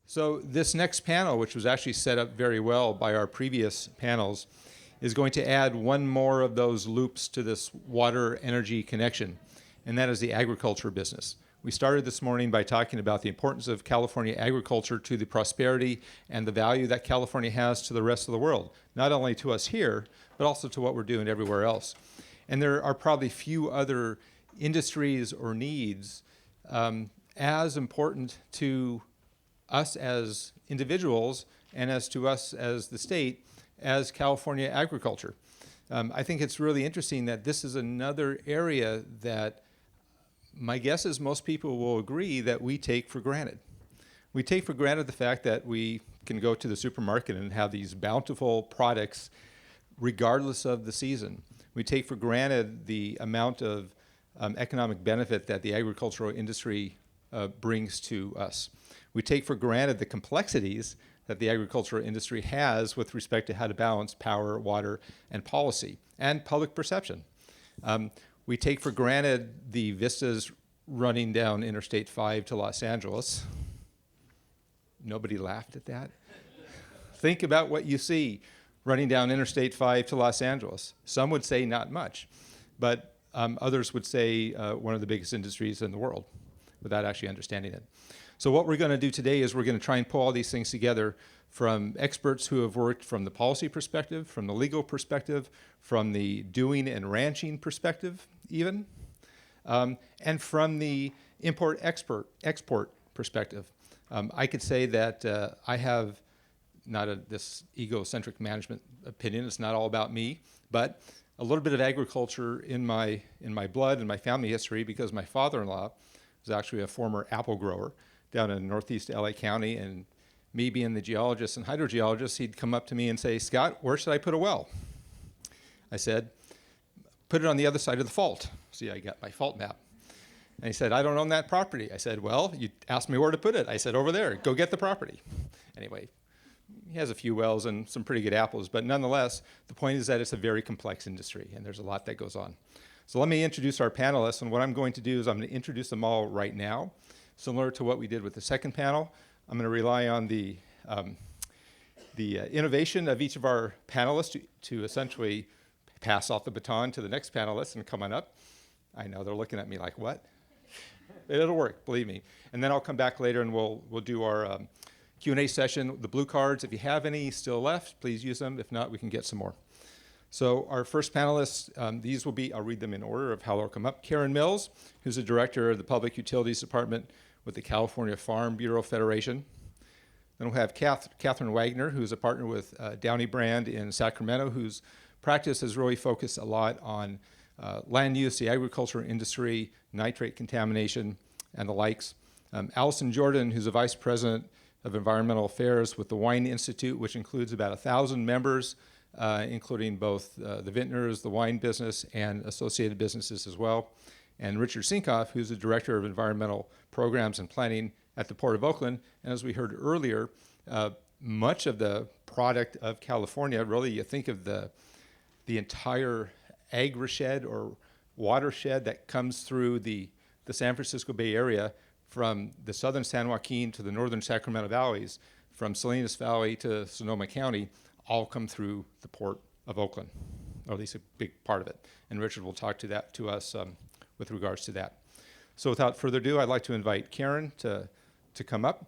So this next panel, which was actually set up very well by our previous panels, is going to add one more of those loops to this water energy connection, and that is the agriculture business. We started this morning by talking about the importance of California agriculture to the prosperity and the value that California has to the rest of the world, not only to us here, but also to what we're doing everywhere else. And there are probably few other industries or needs as important to us as individuals and as to us as the state as California agriculture. I think it's really interesting that this is another area that my guess is most people will agree that we take for granted. We take for granted the fact that we can go to the supermarket and have these bountiful products regardless of the season. We take for granted the amount of economic benefit that the agricultural industry brings to us. We take for granted the complexities that the agricultural industry has with respect to how to balance power, water, and policy, and public perception. We take for granted the vistas running down Interstate 5 to Los Angeles. Nobody laughed at that. Think about what you see running down Interstate 5 to Los Angeles. Some would say not much, but others would say one of the biggest industries in the world without actually understanding it. So what we're going to do today is we're going to try and pull all these things together from experts who have worked from the policy perspective, from the legal perspective, from the doing and ranching perspective even, and from the import-export perspective. I could say that I have not this egocentric management opinion. It's not all about me, but a little bit of agriculture in my blood and my family history, because my father-in-law was actually a former apple grower down in northeast LA County, and me being the geologist and hydrogeologist, he'd come up to me and say, "Scott, where should I put a well?" I said, "Put it on the other side of the fault." See, I got my fault map. And he said, "I don't own that property." I said, "Well, you asked me where to put it." I said, "Over there, go get the property." Anyway, he has a few wells and some pretty good apples, but nonetheless, the point is that it's a very complex industry, and there's a lot that goes on. So let me introduce our panelists, and what I'm going to do is I'm going to introduce them all right now. Similar to what we did with the second panel, I'm going to rely on the innovation of each of our panelists to essentially pass off the baton to the next panelist and come on up. I know they're looking at me like, what? It'll work, believe me. And then I'll come back later and we'll do our Q&A session. The blue cards, if you have any still left, please use them. If not, we can get some more. So our first panelists, these will be, I'll read them in order of how they'll come up. Karen Mills, who's the director of the Public Utilities Department with the California Farm Bureau Federation. Then we'll have Catherine Wagner, who's a partner with Downey Brand in Sacramento, whose practice has really focused a lot on land use, the agriculture industry, nitrate contamination, and the likes. Allison Jordan, who's a vice president of environmental affairs with the Wine Institute, which includes about 1,000 members, including both the vintners, the wine business, and associated businesses as well. And Richard Sinkoff, who's the director of environmental programs and planning at the Port of Oakland. And as we heard earlier, much of the product of California, really you think of the entire agri-shed or watershed that comes through the San Francisco Bay Area, from the southern San Joaquin to the northern Sacramento valleys, from Salinas Valley to Sonoma County, all come through the Port of Oakland, or at least a big part of it. And Richard will talk to us with regards to that. So without further ado, I'd like to invite Karen to come up,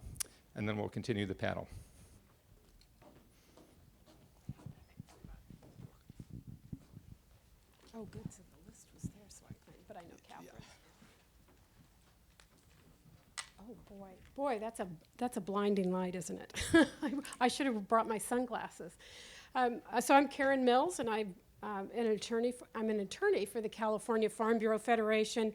and then we'll continue the panel. Oh, good, so the list was there, so I couldn't, but I know Catherine. Yeah. Oh, boy, that's a blinding light, isn't it? I should have brought my sunglasses. So I'm Karen Mills, and I'm an attorney for the California Farm Bureau Federation.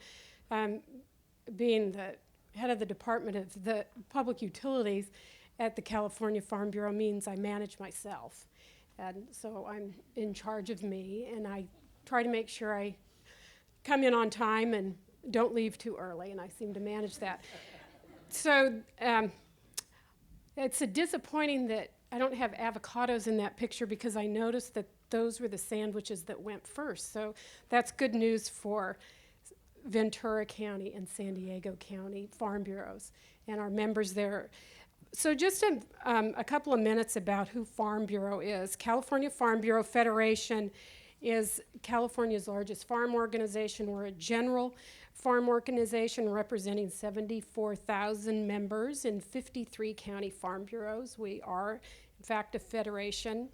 Being the head of the Department of the Public Utilities at the California Farm Bureau means I manage myself. And so I'm in charge of me, and I try to make sure I come in on time and don't leave too early, and I seem to manage that. So it's disappointing that I don't have avocados in that picture, because I noticed that those were the sandwiches that went first. So that's good news for Ventura County and San Diego County Farm Bureaus and our members there. So just a couple of minutes about who Farm Bureau is. California Farm Bureau Federation is California's largest farm organization. We're a general farm organization representing 74,000 members in 53 county farm bureaus. We are, in fact, a federation.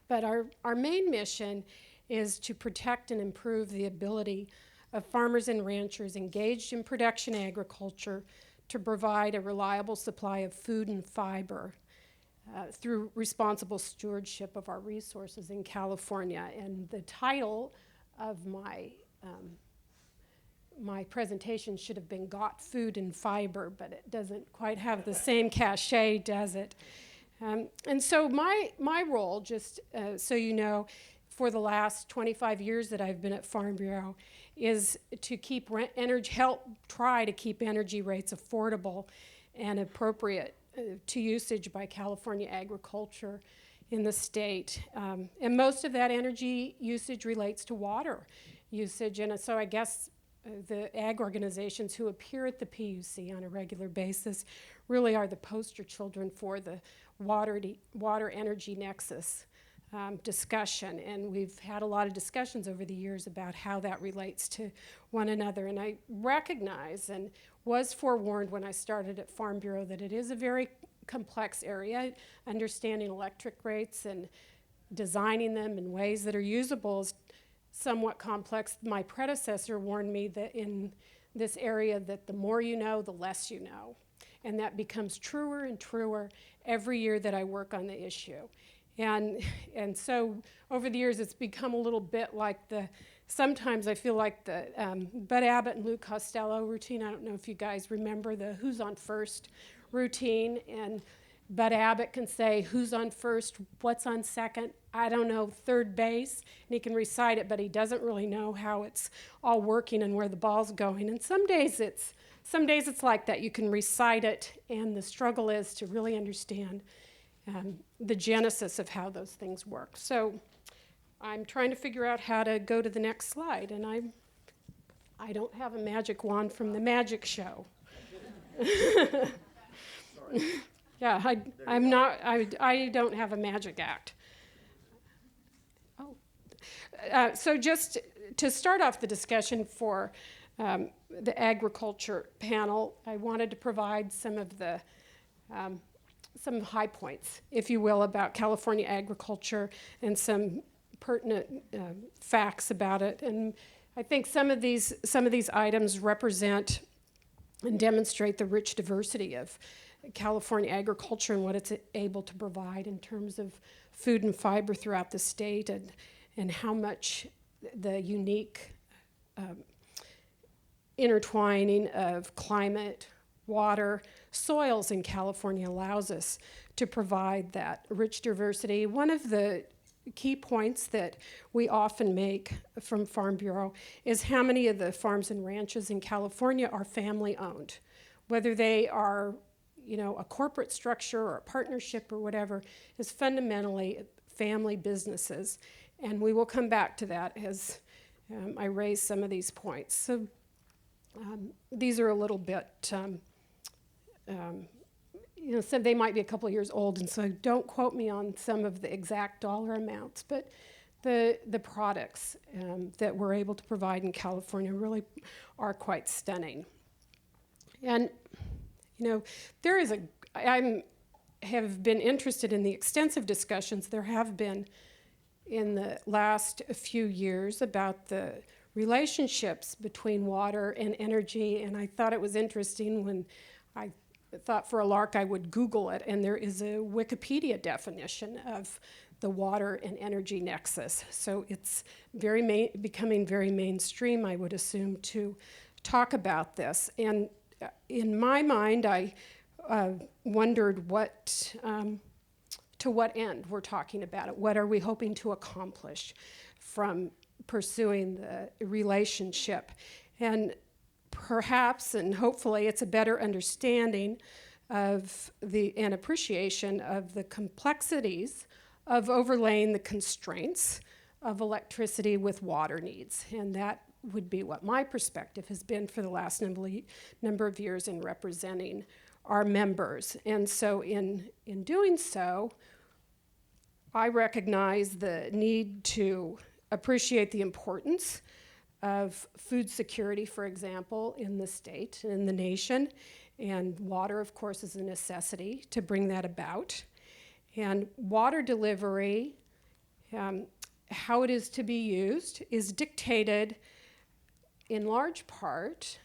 But our main mission is to protect and improve the ability of farmers and ranchers engaged in production agriculture to provide a reliable supply of food and fiber through responsible stewardship of our resources in California. And the title of my presentation should have been Got Food and Fiber, but it doesn't quite have the same cachet, does it? And so my role, just so you know, for the last 25 years that I've been at Farm Bureau, is to help try to keep energy rates affordable and appropriate to usage by California agriculture in the state. And most of that energy usage relates to water usage. And so I guess the ag organizations who appear at the PUC on a regular basis really are the poster children for the water energy nexus discussion. And we've had a lot of discussions over the years about how that relates to one another. And I recognize and was forewarned when I started at Farm Bureau that it is a very complex area. Understanding electric rates and designing them in ways that are usable is somewhat complex. My predecessor warned me that in this area that the more you know, the less you know. And that becomes truer and truer every year that I work on the issue. And so over the years, it's become a little bit like sometimes I feel like the Bud Abbott and Lou Costello routine. I don't know if you guys remember the who's on first routine. And Bud Abbott can say who's on first, what's on second, I don't know, third base. And he can recite it, but he doesn't really know how it's all working and where the ball's going. And some days it's like that. You can recite it, and the struggle is to really understand the genesis of how those things work. So I'm trying to figure out how to go to the next slide, and I don't have a magic wand from the magic show. Yeah, I don't have a magic act. Oh, so just to start off the discussion for the agriculture panel, I wanted to provide some high points, if you will, about California agriculture and some pertinent facts about it. And I think some of these items represent and demonstrate the rich diversity of California agriculture and what it's able to provide in terms of food and fiber throughout the state, and how much the unique intertwining of climate, water, soils in California allows us to provide that rich diversity. One of the key points that we often make from Farm Bureau is how many of the farms and ranches in California are family owned. Whether they are, a corporate structure or a partnership or whatever, is fundamentally family businesses. And we will come back to that as I raise some of these points. So these are a little bit, so they might be a couple of years old, and so don't quote me on some of the exact dollar amounts, but the products that we're able to provide in California really are quite stunning. And, I have been interested in the extensive discussions there have been in the last few years about the relationships between water and energy, and I thought it was interesting when I thought for a lark I would Google it, and there is a Wikipedia definition of the water and energy nexus. So it's becoming very mainstream, I would assume, to talk about this. And in my mind, I wondered to what end we're talking about it. What are we hoping to accomplish from pursuing the relationship? And perhaps and hopefully it's a better understanding of and appreciation of the complexities of overlaying the constraints of electricity with water needs. And that would be what my perspective has been for the last number of years in representing our members. And so in doing so, I recognize the need to appreciate the importance of food security, for example, in the state and in the nation. And water, of course, is a necessity to bring that about. And water delivery, how it is to be used, is dictated in large part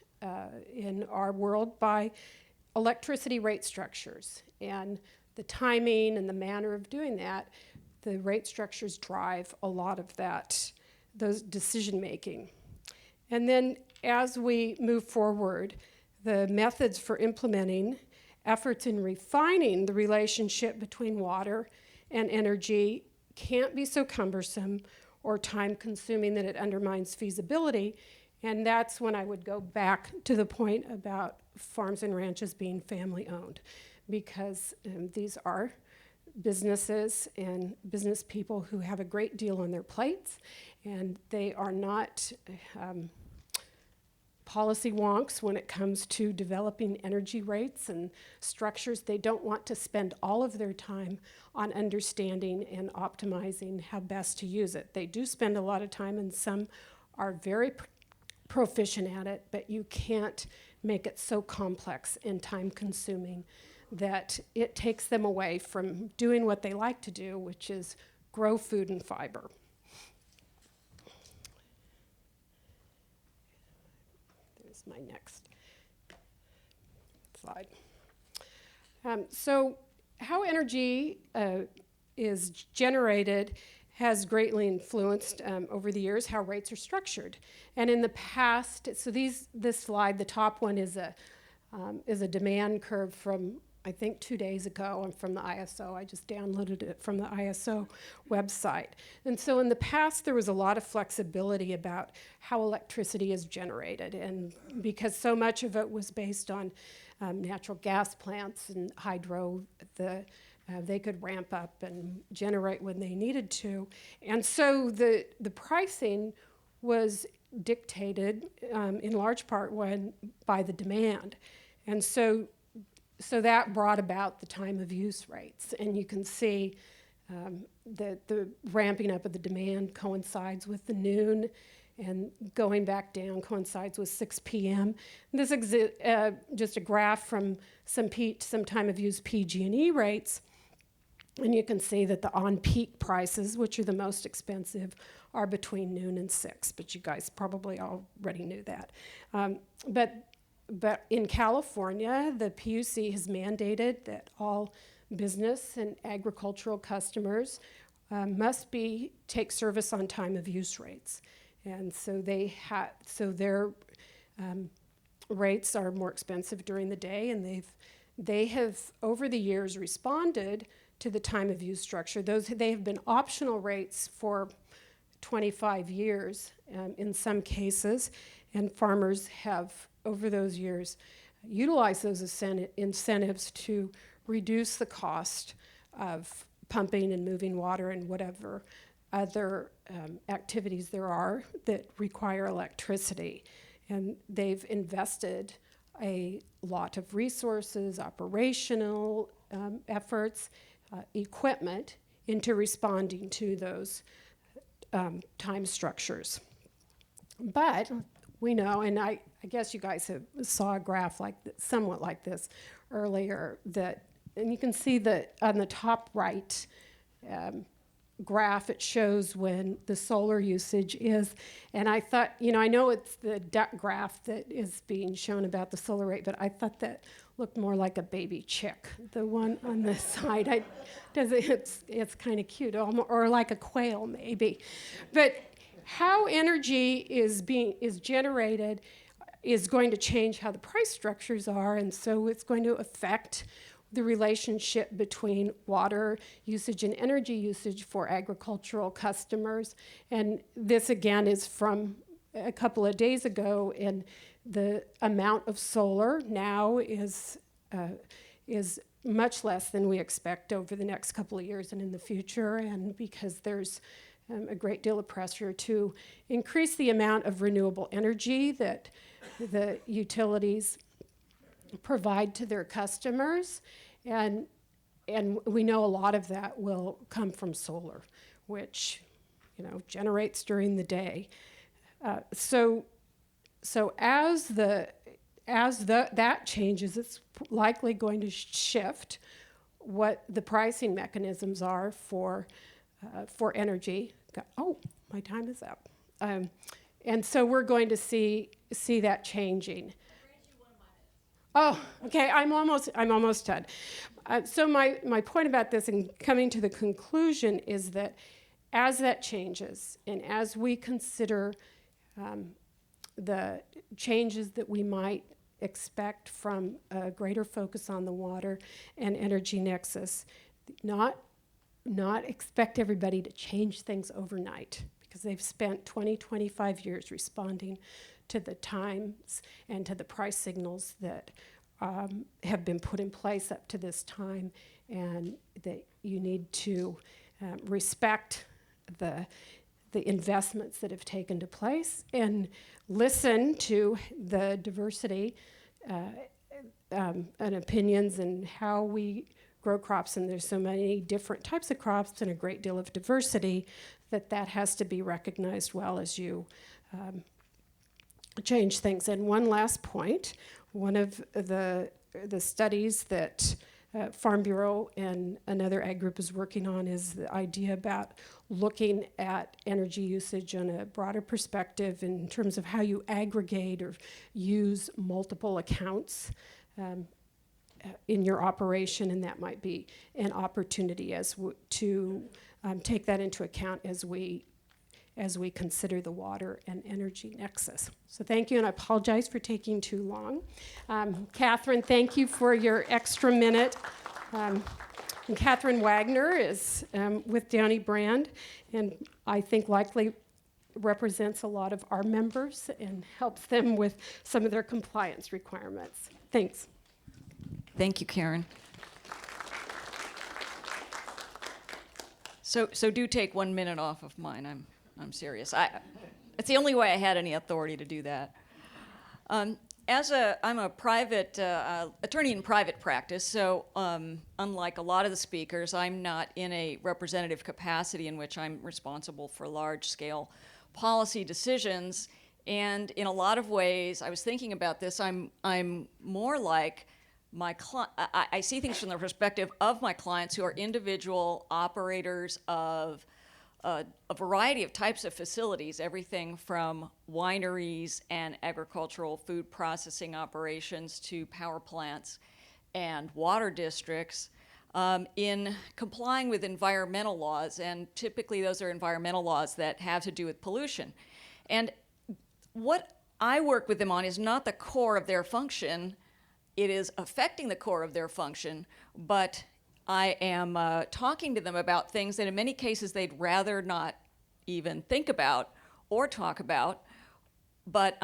in our world by electricity rate structures. And the timing and the manner of doing that, the rate structures drive a lot of that, those decision making. And then as we move forward, the methods for implementing efforts in refining the relationship between water and energy can't be so cumbersome or time-consuming that it undermines feasibility. And that's when I would go back to the point about farms and ranches being family-owned, because these are businesses and business people who have a great deal on their plates, and they are not policy wonks when it comes to developing energy rates and structures. They don't want to spend all of their time on understanding and optimizing how best to use it. They do spend a lot of time, and some are very proficient at it, but you can't make it so complex and time-consuming that it takes them away from doing what they like to do, which is grow food and fiber. There's my next slide. So how energy is generated has greatly influenced over the years how rates are structured. And in the past, so this slide, the top one is a demand curve from, I think, 2 days ago. I'm from the ISO. I just downloaded it from the ISO website. And so in the past, there was a lot of flexibility about how electricity is generated. And because so much of it was based on natural gas plants and hydro, they could ramp up and generate when they needed to. And so the pricing was dictated in large part by the demand. And so that brought about the time of use rates. And you can see that the ramping up of the demand coincides with the noon, and going back down coincides with 6 p.m. And this is just a graph from some time of use PG&E rates. And you can see that the on-peak prices, which are the most expensive, are between noon and 6. But you guys probably already knew that. But in California, the PUC has mandated that all business and agricultural customers must take service on time of use rates. And so their rates are more expensive during the day, and they have over the years responded to the time of use structure. They have been optional rates for 25 years in some cases, and farmers have over those years utilized those incentives to reduce the cost of pumping and moving water and whatever other activities there are that require electricity. And they've invested a lot of resources, operational efforts, equipment into responding to those time structures. But we know, and I guess you guys saw a graph somewhat like this earlier, and you can see that on the top right graph, it shows when the solar usage is, and I thought, I know it's the duck graph that is being shown about the solar rate, but I thought that looked more like a baby chick, the one on this side. It's kind of cute, or like a quail maybe. But how energy is generated is going to change how the price structures are, and so it's going to affect the relationship between water usage and energy usage for agricultural customers. And this again is from a couple of days ago, and the amount of solar now is much less than we expect over the next couple of years and in the future, and because there's a great deal of pressure to increase the amount of renewable energy that the utilities provide to their customers, and we know a lot of that will come from solar, which generates during the day. So as that changes, it's likely going to shift what the pricing mechanisms are for energy. Oh, my time is up. And so we're going to see that changing. Oh, okay. I'm almost done. So my point about this and coming to the conclusion is that as that changes, and as we consider the changes that we might expect from a greater focus on the water and energy nexus, not expect everybody to change things overnight, because they've spent 20, 25 years responding to the times and to the price signals that have been put in place up to this time, and that you need to respect the investments that have taken to place and listen to the diversity and opinions and how we grow crops. And there's so many different types of crops and a great deal of diversity that has to be recognized well as you change things. And one last point, one of the studies that Farm Bureau and another ag group is working on is the idea about looking at energy usage on a broader perspective in terms of how you aggregate or use multiple accounts in your operation, and that might be an opportunity to take that into account as we consider the water and energy nexus. So thank you, and I apologize for taking too long. Catherine, thank you for your extra minute. And Catherine Wagner is with Downey Brand, and I think likely represents a lot of our members and helps them with some of their compliance requirements. Thanks. Thank you, Karen. So do take 1 minute off of mine. I'm serious. It's the only way I had any authority to do that. I'm a private attorney in private practice, so unlike a lot of the speakers, I'm not in a representative capacity in which I'm responsible for large-scale policy decisions. And in a lot of ways, I was thinking about this. I'm more like I see things from the perspective of my clients who are individual operators of a variety of types of facilities, everything from wineries and agricultural food processing operations to power plants and water districts, in complying with environmental laws. And typically those are environmental laws that have to do with pollution. And what I work with them on is not the core of their function. It is affecting the core of their function, but I am talking to them about things that in many cases they'd rather not even think about or talk about. But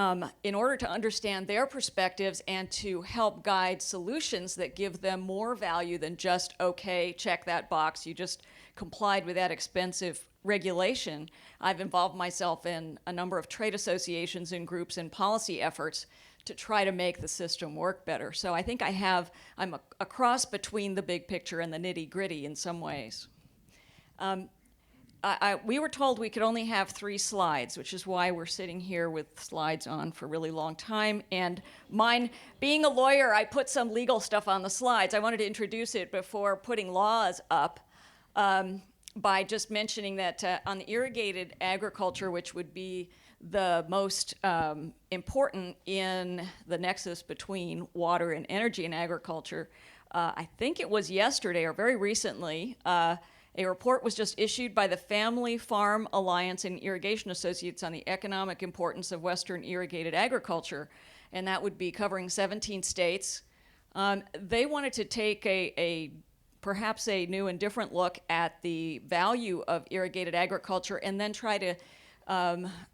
in order to understand their perspectives and to help guide solutions that give them more value than just, okay, check that box, you just complied with that expensive regulation, I've involved myself in a number of trade associations and groups and policy efforts to try to make the system work better. So I think I'm a cross between the big picture and the nitty-gritty in some ways. We were told we could only have 3 slides, which is why we're sitting here with slides on for a really long time. And mine, being a lawyer, I put some legal stuff on the slides. I wanted to introduce it before putting laws up by just mentioning that on the irrigated agriculture, which would be the most important in the nexus between water and energy and agriculture, I think it was yesterday or very recently, a report was just issued by the Family Farm Alliance and Irrigation Associates on the economic importance of Western irrigated agriculture, and that would be covering 17 states. They wanted to take perhaps a new and different look at the value of irrigated agriculture and then try to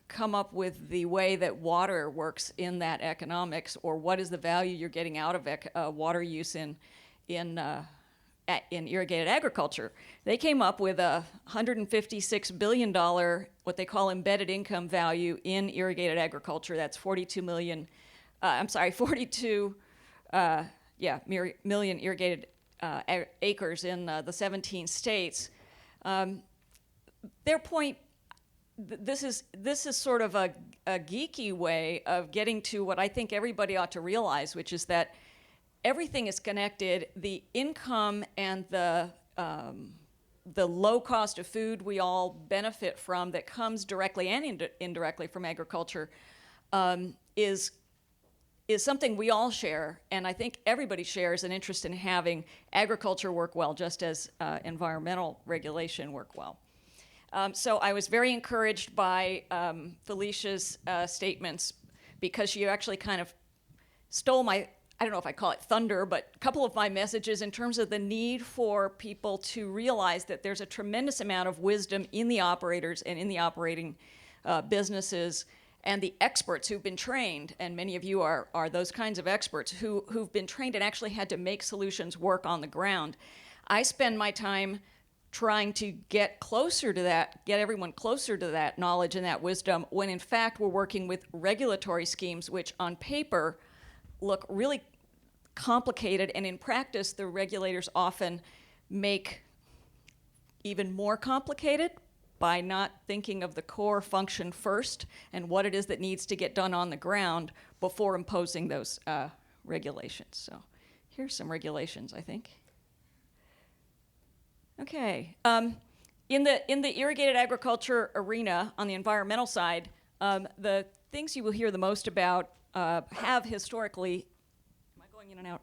come up with the way that water works in that economics, or what is the value you're getting out of water use in irrigated agriculture. They came up with a $156 billion, what they call embedded income value in irrigated agriculture. That's 42 million irrigated acres in the 17 states. Their point, this is sort of a geeky way of getting to what I think everybody ought to realize, which is that everything is connected. The income and the low cost of food we all benefit from that comes directly and indirectly from agriculture is something we all share, and I think everybody shares an interest in having agriculture work well, just as environmental regulation work well. So I was very encouraged by Felicia's statements, because she actually kind of stole my, I don't know if I call it thunder, but a couple of my messages in terms of the need for people to realize that there's a tremendous amount of wisdom in the operators and in the operating businesses, and the experts who've been trained, and many of you are those kinds of experts who've been trained and actually had to make solutions work on the ground. I spend my time trying to get closer to that, get everyone closer to that knowledge and that wisdom, when in fact we're working with regulatory schemes which on paper look really complicated, and in practice the regulators often make even more complicated by not thinking of the core function first and what it is that needs to get done on the ground before imposing those regulations. So here's some regulations, I think. Okay, in the irrigated agriculture arena, on the environmental side, the things you will hear the most about have historically, am I going in and out,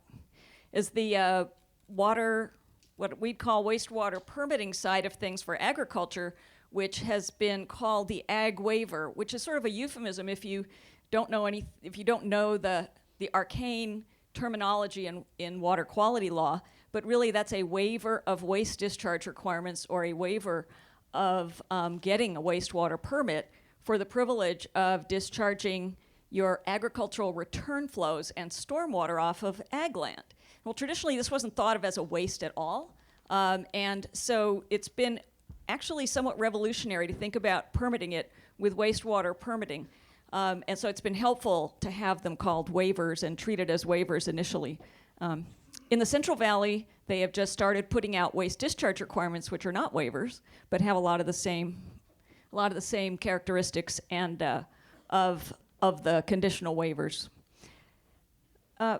is the water, what we'd call wastewater permitting side of things for agriculture, which has been called the ag waiver, which is sort of a euphemism if you don't know the arcane terminology in water quality law. But really that's a waiver of waste discharge requirements, or a waiver of getting a wastewater permit for the privilege of discharging your agricultural return flows and stormwater off of ag land. Well, traditionally this wasn't thought of as a waste at all, and so it's been actually somewhat revolutionary to think about permitting it with wastewater permitting. And so it's been helpful to have them called waivers and treated as waivers initially. In the Central Valley, they have just started putting out waste discharge requirements, which are not waivers, but have a lot of the same characteristics and of the conditional waivers. I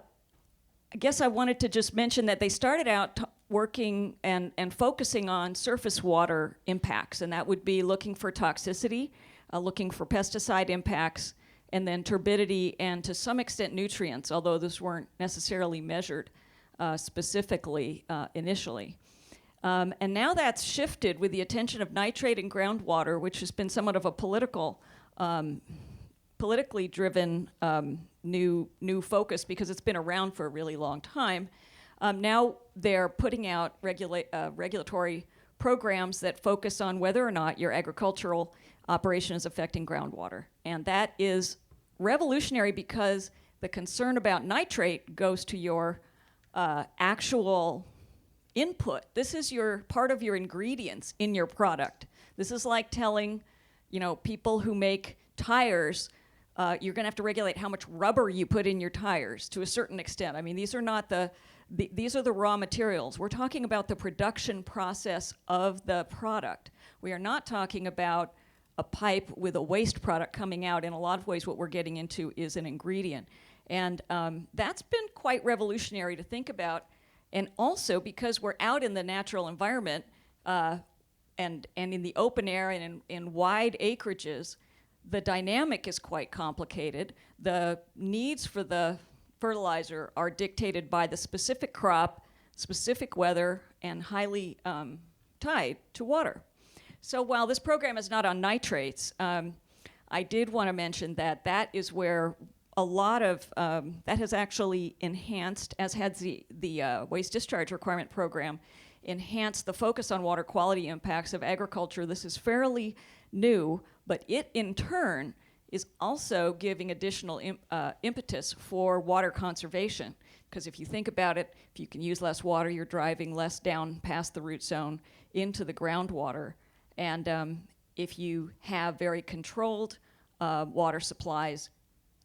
guess I wanted to just mention that they started out working and focusing on surface water impacts, and that would be looking for toxicity, looking for pesticide impacts, and then turbidity, and to some extent nutrients, although those weren't necessarily measured specifically initially. And now that's shifted with the attention of nitrate and groundwater, which has been somewhat of a politically driven new focus, because it's been around for a really long time. Now they're putting out regulatory programs that focus on whether or not your agricultural operation is affecting groundwater. And that is revolutionary, because the concern about nitrate goes to your actual input. This is part of your ingredients in your product. This is like telling, people who make tires, you're going to have to regulate how much rubber you put in your tires to a certain extent. I mean, these are not these are the raw materials. We're talking about the production process of the product. We are not talking about a pipe with a waste product coming out. In a lot of ways, what we're getting into is an ingredient. And that's been quite revolutionary to think about. And also because we're out in the natural environment and in the open air and in wide acreages, the dynamic is quite complicated. The needs for the fertilizer are dictated by the specific crop, specific weather, and highly tied to water. So while this program is not on nitrates, I did want to mention that is where a lot of, that has actually enhanced, as has the waste discharge requirement program, enhanced the focus on water quality impacts of agriculture. This is fairly new, but it in turn is also giving additional impetus for water conservation. Because if you think about it, if you can use less water, you're driving less down past the root zone into the groundwater. And if you have very controlled water supplies,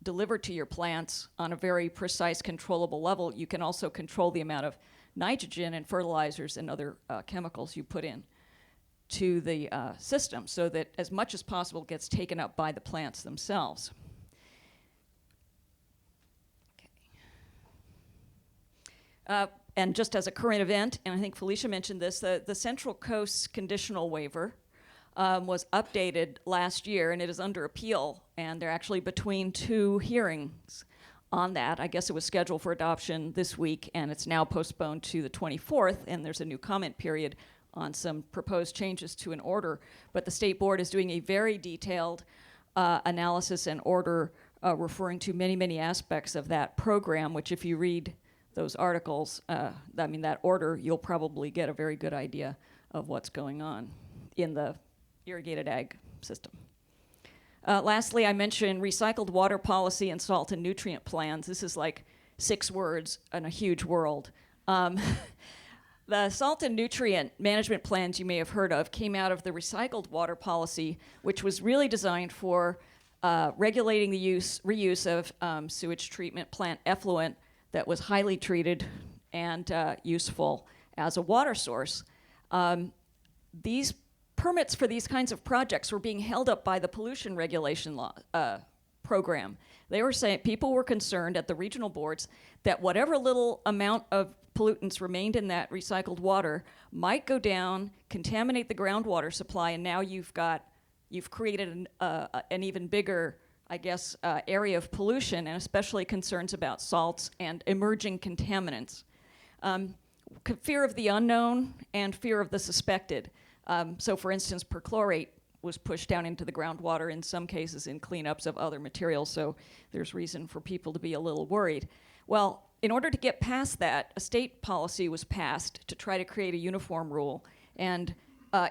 delivered to your plants on a very precise, controllable level, you can also control the amount of nitrogen and fertilizers and other chemicals you put in to the system so that as much as possible gets taken up by the plants themselves. And just as a current event, and I think Felicia mentioned this, the Central Coast conditional waiver was updated last year, and it is under appeal, and they're actually between two hearings on that. I guess it was scheduled for adoption this week, and it's now postponed to the 24th, and there's a new comment period on some proposed changes to an order. But the State Board is doing a very detailed analysis and order referring to many, many aspects of that program, which if you read those articles, that order, you'll probably get a very good idea of what's going on in the irrigated ag system. Lastly, I mentioned recycled water policy and salt and nutrient plans. This is like 6 words in a huge world. The salt and nutrient management plans you may have heard of came out of the recycled water policy, which was really designed for regulating the reuse of sewage treatment plant effluent that was highly treated and useful as a water source. These permits for these kinds of projects were being held up by the pollution regulation law program. They were saying, people were concerned at the regional boards that whatever little amount of pollutants remained in that recycled water might go down, contaminate the groundwater supply, and now you've created an even bigger, I guess, area of pollution, and especially concerns about salts and emerging contaminants. Fear of the unknown and fear of the suspected. So for instance, perchlorate was pushed down into the groundwater in some cases in cleanups of other materials, so there's reason for people to be a little worried. Well, in order to get past that, a state policy was passed to try to create a uniform rule, and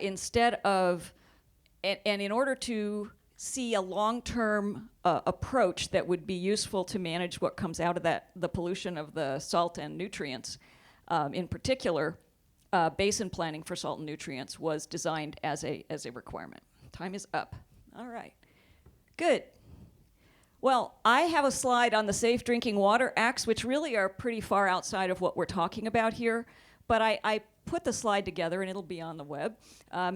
instead of, and in order to see a long-term approach that would be useful to manage what comes out of the pollution of the salt and nutrients, in particular, basin planning for salt and nutrients was designed as a requirement. Time is up. All right. Good. Well, I have a slide on the Safe Drinking Water Acts, which really are pretty far outside of what we're talking about here, but I put the slide together, and it'll be on the web.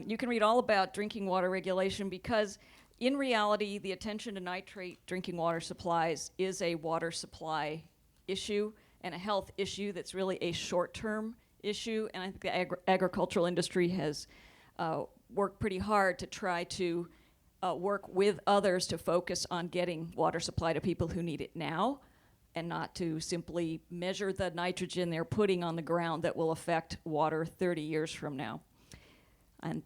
You can read all about drinking water regulation because in reality, the attention to nitrate drinking water supplies is a water supply issue and a health issue that's really a short-term issue, and I think the agricultural industry has worked pretty hard to try to work with others to focus on getting water supply to people who need it now, and not to simply measure the nitrogen they're putting on the ground that will affect water 30 years from now. And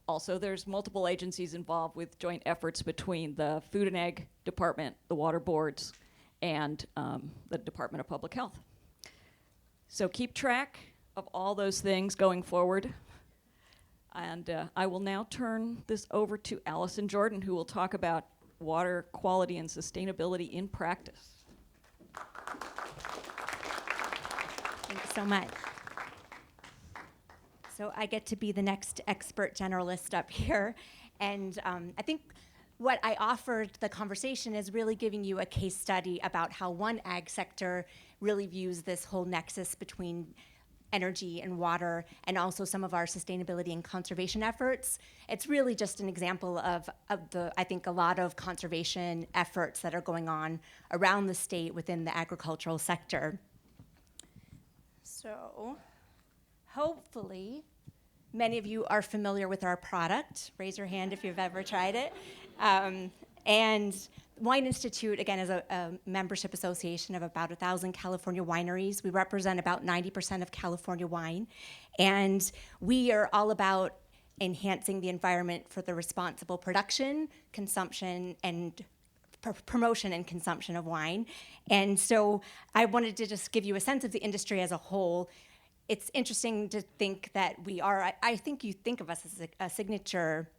also, there's multiple agencies involved with joint efforts between the Food and Ag Department, the water boards, and the Department of Public Health. So keep track of all those things going forward. And I will now turn this over to Allison Jordan, who will talk about water quality and sustainability in practice. Thank you so much. So I get to be the next expert generalist up here. And I think what I offered the conversation is really giving you a case study about how one ag sector really views this whole nexus between energy and water, and also some of our sustainability and conservation efforts. It's really just an example of I think, a lot of conservation efforts that are going on around the state within the agricultural sector. So hopefully many of you are familiar with our product. Raise your hand if you've ever tried it. And Wine Institute, again, is a membership association of about 1,000 California wineries. We represent about 90% of California wine. And we are all about enhancing the environment for the responsible production, consumption, and promotion and consumption of wine. And so I wanted to just give you a sense of the industry as a whole. It's interesting to think that we are, I think you think of us as a signature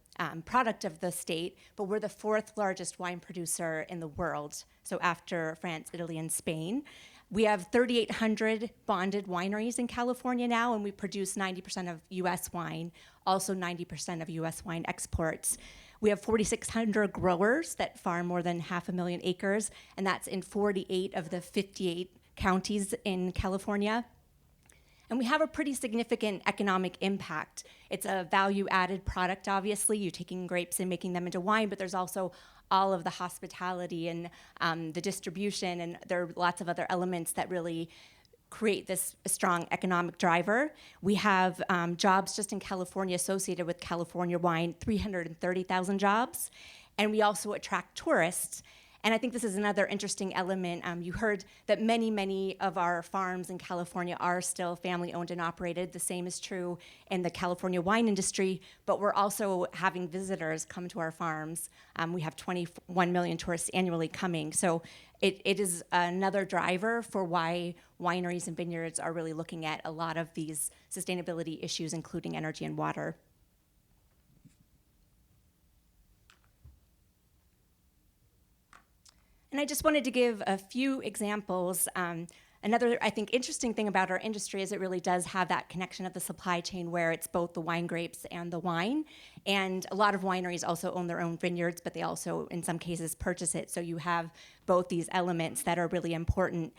product of the state, but we're the 4th largest wine producer in the world, so after France, Italy, and Spain. We have 3,800 bonded wineries in California now, and we produce 90% of U.S. wine, also 90% of U.S. wine exports. We have 4,600 growers that farm more than 500,000 acres, and that's in 48 of the 58 counties in California. And we have a pretty significant economic impact. It's a value-added product, obviously. You're taking grapes and making them into wine, but there's also all of the hospitality and the distribution, and there are lots of other elements that really create this strong economic driver. We have jobs just in California associated with California wine, 330,000 jobs, and we also attract tourists. And I think this is another interesting element. You heard that many of our farms in California are still family owned and operated. The same is true in the California wine industry, but we're also having visitors come to our farms. We have 21 million tourists annually coming. So it is another driver for why wineries and vineyards are really looking at a lot of these sustainability issues, including energy and water. And I just wanted to give a few examples. Another, I think, interesting thing about our industry is it really does have that connection of the supply chain where it's both the wine grapes and the wine. And a lot of wineries also own their own vineyards, but they also, in some cases, purchase it. So you have both these elements that are really important.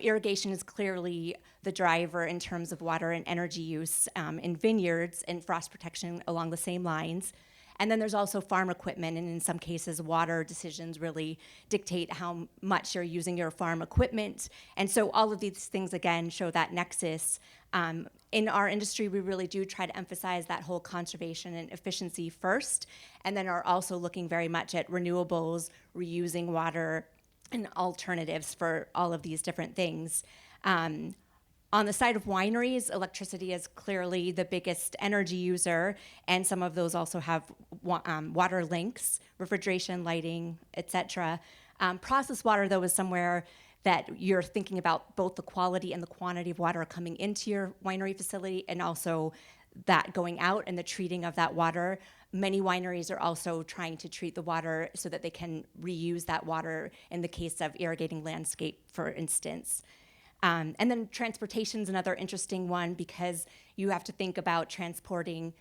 Irrigation is clearly the driver in terms of water and energy use in vineyards, and frost protection along the same lines. And then there's also farm equipment, and in some cases, water decisions really dictate how much you're using your farm equipment. And so all of these things, again, show that nexus. In our industry, we really do try to emphasize that whole conservation and efficiency first, and then are also looking very much at renewables, reusing water, and alternatives for all of these different things. On the side of wineries, electricity is clearly the biggest energy user, and some of those also have water links, refrigeration, lighting, etc. Processed water, though, is somewhere that you're thinking about both the quality and the quantity of water coming into your winery facility, and also that going out and the treating of that water. Many wineries are also trying to treat the water so that they can reuse that water in the case of irrigating landscape, for instance. And then transportation is another interesting one, because you have to think about transporting,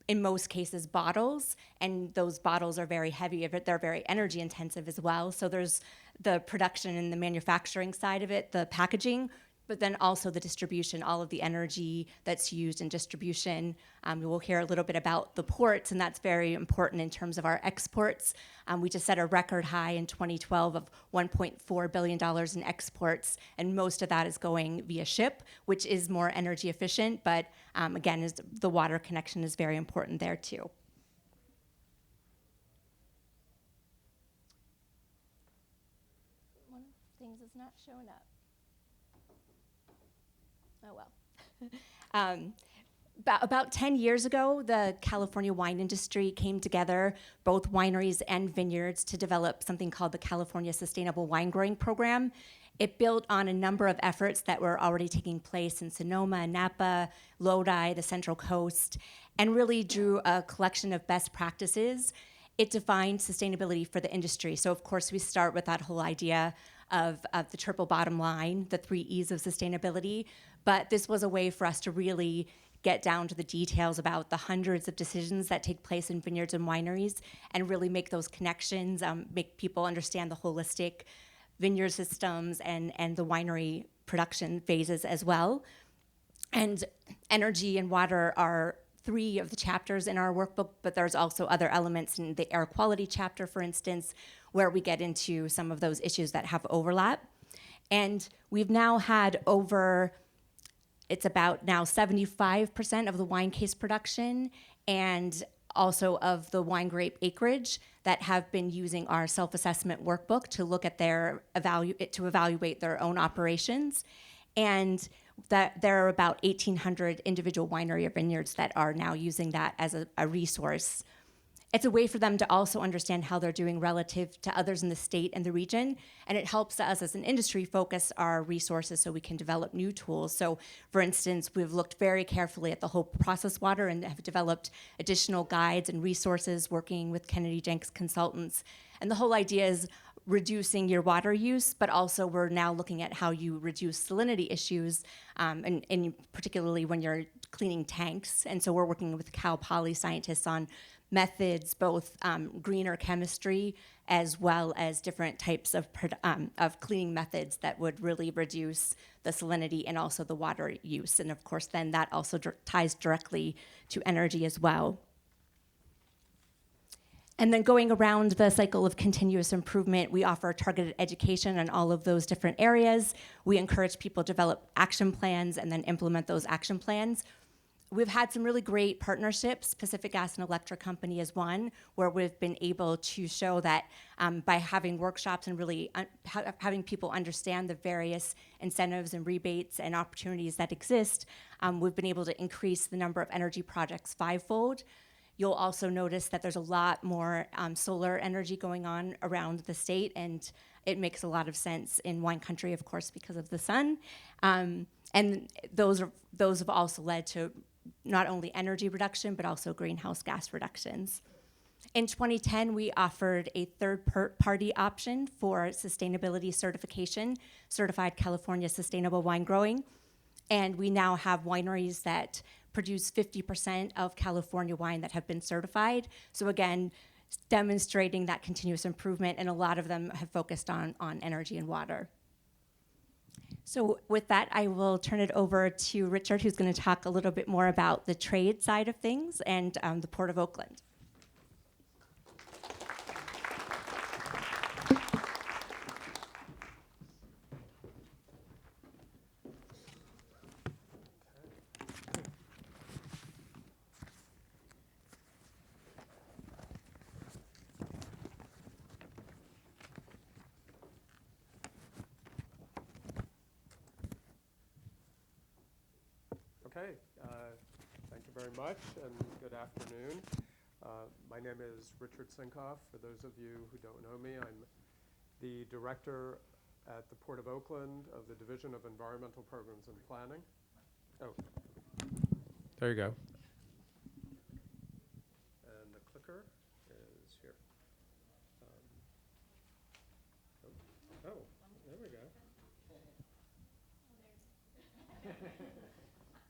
in most cases, bottles, and those bottles are very heavy. They're very energy intensive as well. So there's the production and the manufacturing side of it, the packaging, but then also the distribution, all of the energy that's used in distribution. We will hear a little bit about the ports, and that's very important in terms of our exports. We just set a record high in 2012 of $1.4 billion in exports, and most of that is going via ship, which is more energy efficient, but again, the water connection is very important there too. One of the things is not showing up. Oh, well. About 10 years ago, the California wine industry came together, both wineries and vineyards, to develop something called the California Sustainable Wine Growing Program. It built on a number of efforts that were already taking place in Sonoma, Napa, Lodi, the Central Coast, and really drew a collection of best practices. It defined sustainability for the industry. So, of course, we start with that whole idea of the triple bottom line, the 3 E's of sustainability. But this was a way for us to really get down to the details about the hundreds of decisions that take place in vineyards and wineries, and really make those connections, make people understand the holistic vineyard systems and the winery production phases as well. And energy and water are 3 of the chapters in our workbook, but there's also other elements in the air quality chapter, for instance, where we get into some of those issues that have overlap. And we've now had it's about now 75% of the wine case production and also of the wine grape acreage that have been using our self-assessment workbook to look at to evaluate their own operations. And that there are about 1,800 individual winery or vineyards that are now using that as a resource. It's a way for them to also understand how they're doing relative to others in the state and the region, and it helps us as an industry focus our resources so we can develop new tools. So, for instance, we've looked very carefully at the whole process water and have developed additional guides and resources working with Kennedy Jenks consultants. And the whole idea is reducing your water use, but also we're now looking at how you reduce salinity issues, and particularly when you're cleaning tanks. And so we're working with Cal Poly scientists on methods, both greener chemistry as well as different types of cleaning methods that would really reduce the salinity and also the water use. And of course, then that also ties directly to energy as well. And then going around the cycle of continuous improvement, we offer targeted education on all of those different areas. We encourage people to develop action plans and then implement those action plans. We've had some really great partnerships. Pacific Gas and Electric Company is one, where we've been able to show that by having workshops and really having people understand the various incentives and rebates and opportunities that exist, we've been able to increase the number of energy projects fivefold. You'll also notice that there's a lot more solar energy going on around the state, and it makes a lot of sense in wine country, of course, because of the sun. And those have also led to not only energy reduction, but also greenhouse gas reductions. In 2010, we offered a third-party option for sustainability certification, Certified California Sustainable Wine Growing. And we now have wineries that produce 50% of California wine that have been certified. So again, demonstrating that continuous improvement, and a lot of them have focused on energy and water. So with that, I will turn it over to Richard, who's going to talk a little bit more about the trade side of things and the Port of Oakland. Okay, thank you very much, and good afternoon. My name is Richard Sinkoff. For those of you who don't know me, I'm the director at the Port of Oakland of the Division of Environmental Programs and Planning. Oh, there you go. And the clicker is here. Oh, there we go.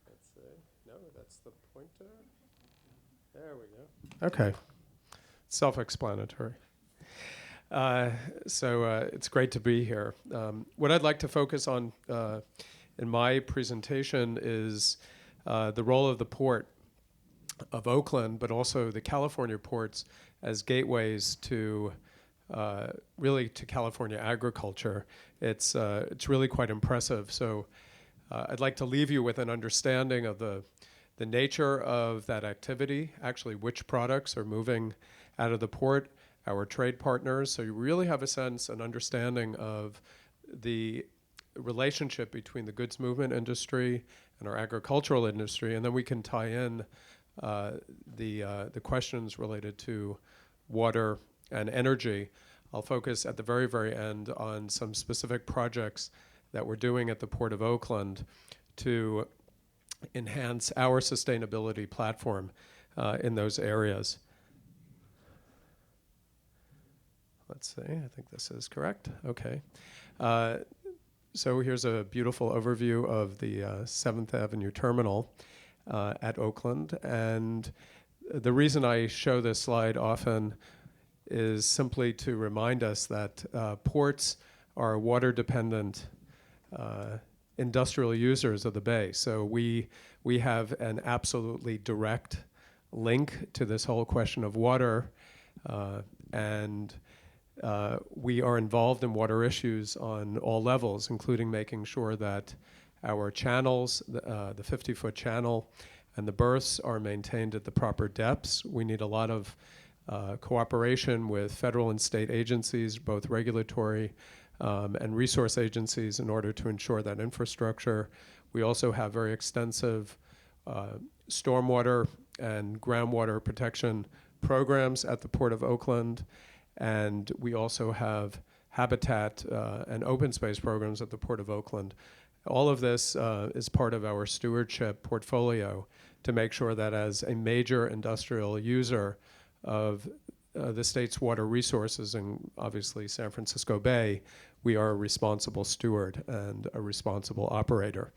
Let's see. No, that's the pointer. There we go. Okay. Self-explanatory. So it's great to be here. What I'd like to focus on in my presentation is the role of the Port of Oakland, but also the California ports as gateways to really to California agriculture. It's really quite impressive. So I'd like to leave you with an understanding of the nature of that activity, actually which products are moving out of the port, our trade partners, so you really have a sense and understanding of the relationship between the goods movement industry and our agricultural industry, and then we can tie in the questions related to water and energy. I'll focus at the very, very end on some specific projects that we're doing at the Port of Oakland to enhance our sustainability platform in those areas. Let's see, I think this is correct. Okay. So here's a beautiful overview of the 7th Avenue Terminal at Oakland. And the reason I show this slide often is simply to remind us that ports are water-dependent industrial users of the bay. So we have an absolutely direct link to this whole question of water, and we are involved in water issues on all levels, including making sure that our channels, the 50-foot channel and the berths are maintained at the proper depths. We need a lot of cooperation with federal and state agencies, both regulatory and resource agencies, in order to ensure that infrastructure. We also have very extensive stormwater and groundwater protection programs at the Port of Oakland, and we also have habitat and open space programs at the Port of Oakland. All of this is part of our stewardship portfolio to make sure that as a major industrial user of the state's water resources, and obviously San Francisco Bay, we are a responsible steward and a responsible operator.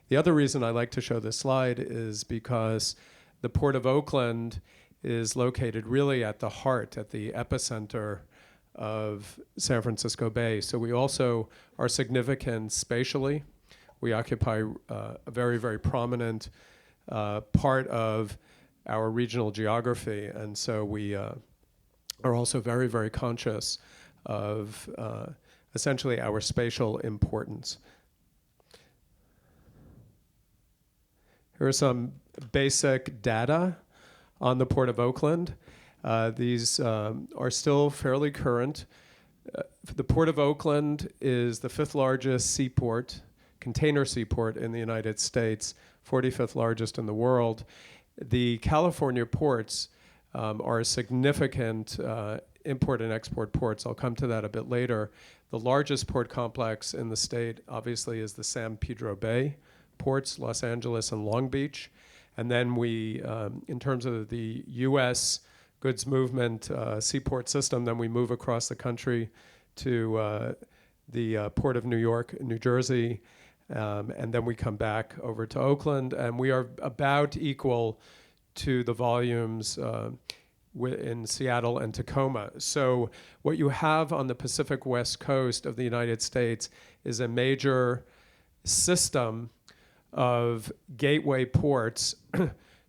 The other reason I like to show this slide is because the Port of Oakland is located really at the heart, at the epicenter of San Francisco Bay. So we also are significant spatially. We occupy a very, very prominent part of our regional geography, and so we are also very, very conscious of essentially our spatial importance. Here are some basic data on the Port of Oakland. These are still fairly current. The Port of Oakland is the 5th largest seaport, container seaport in the United States, 45th largest in the world. The California ports are significant import and export ports. I'll come to that a bit later. The largest port complex in the state, obviously, is the San Pedro Bay ports, Los Angeles and Long Beach. And then we, in terms of the U.S. goods movement seaport system, then we move across the country to the Port of New York, New Jersey, and then we come back over to Oakland, and we are about equal to the volumes in Seattle and Tacoma. So what you have on the Pacific West Coast of the United States is a major system of gateway ports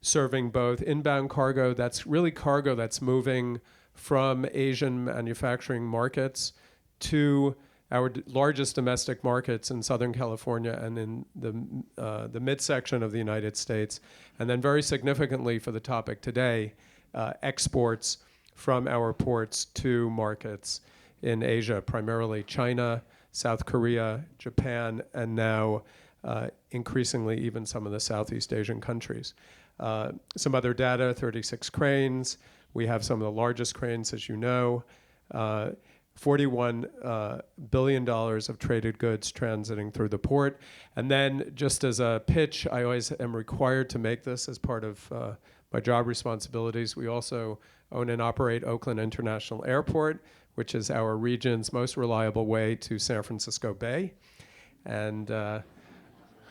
serving both inbound cargo, that's really cargo that's moving from Asian manufacturing markets to our largest domestic markets in Southern California and in the midsection of the United States. And then very significantly for the topic today, exports from our ports to markets in Asia, primarily China, South Korea, Japan, and now increasingly even some of the Southeast Asian countries. Some other data, 36 cranes. We have some of the largest cranes, as you know. $41 billion of traded goods transiting through the port. And then just as a pitch, I always am required to make this as part of my job responsibilities. We also own and operate Oakland International Airport, which is our region's most reliable way to San Francisco Bay. And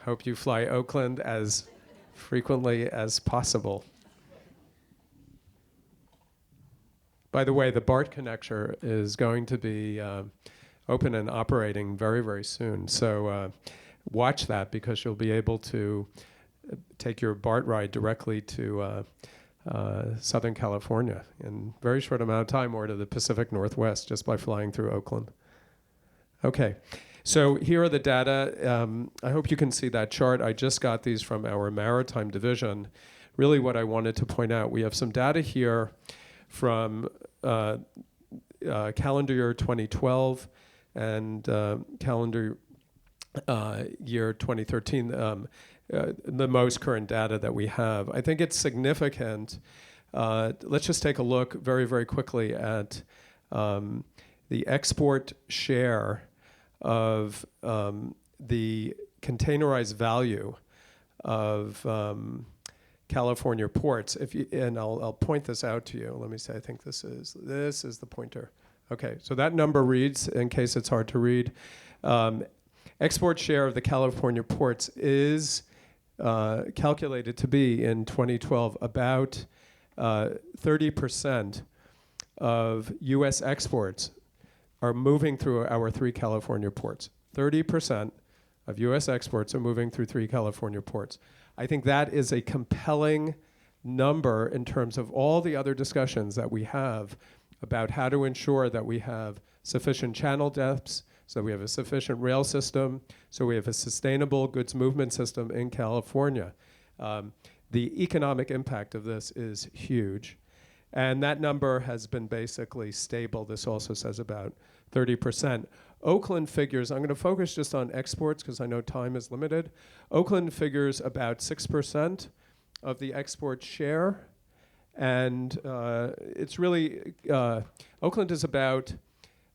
hope you fly Oakland as frequently as possible. By the way, the BART connector is going to be open and operating very, very soon. So watch that, because you'll be able to take your BART ride directly to Southern California in a very short amount of time, or to the Pacific Northwest just by flying through Oakland. Okay, so here are the data. I hope you can see that chart. I just got these from our maritime division. Really what I wanted to point out, we have some data here from calendar year 2012 and calendar year 2013, the most current data that we have. I think it's significant. Let's just take a look very, very quickly at the export share of the containerized value of California ports. And I'll point this out to you. Let me say, I think this is the pointer. Okay, so that number reads, in case it's hard to read, export share of the California ports is calculated to be in 2012 about 30% of U.S. exports are moving through our 3 California ports. 30% of U.S. exports are moving through 3 California ports. I think that is a compelling number in terms of all the other discussions that we have about how to ensure that we have sufficient channel depths, so we have a sufficient rail system, so we have a sustainable goods movement system in California. The economic impact of this is huge. And that number has been basically stable. This also says about 30%. Oakland figures, I'm going to focus just on exports because I know time is limited. Oakland figures about 6% of the export share. And it's really, Oakland is about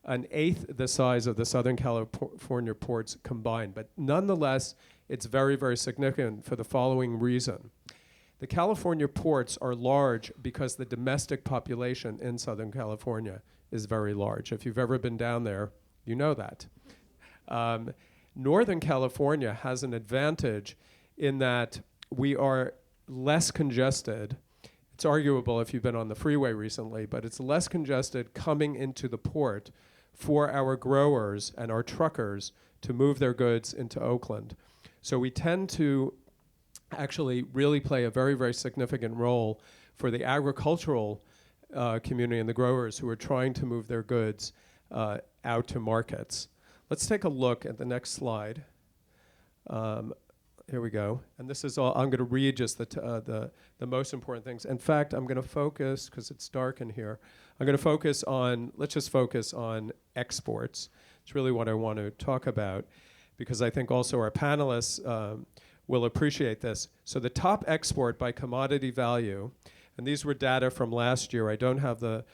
an eighth the size of the Southern California ports combined. But nonetheless, it's very, very significant for the following reason. The California ports are large because the domestic population in Southern California is very large. If you've ever been down there, you know that. Northern California has an advantage in that we are less congested. it's arguable if you've been on the freeway recently, but it's less congested coming into the port for our growers and our truckers to move their goods into Oakland. So we tend to actually really play a very, very significant role for the agricultural community and the growers who are trying to move their goods out to markets. Let's take a look at the next slide. Here we go. And this is all, I'm going to read just the most important things. In fact, I'm going to focus, because it's dark in here, I'm going to focus on, let's just focus on exports. It's really what I want to talk about, because I think also our panelists will appreciate this. So the top export by commodity value, and these were data from last year. I don't have the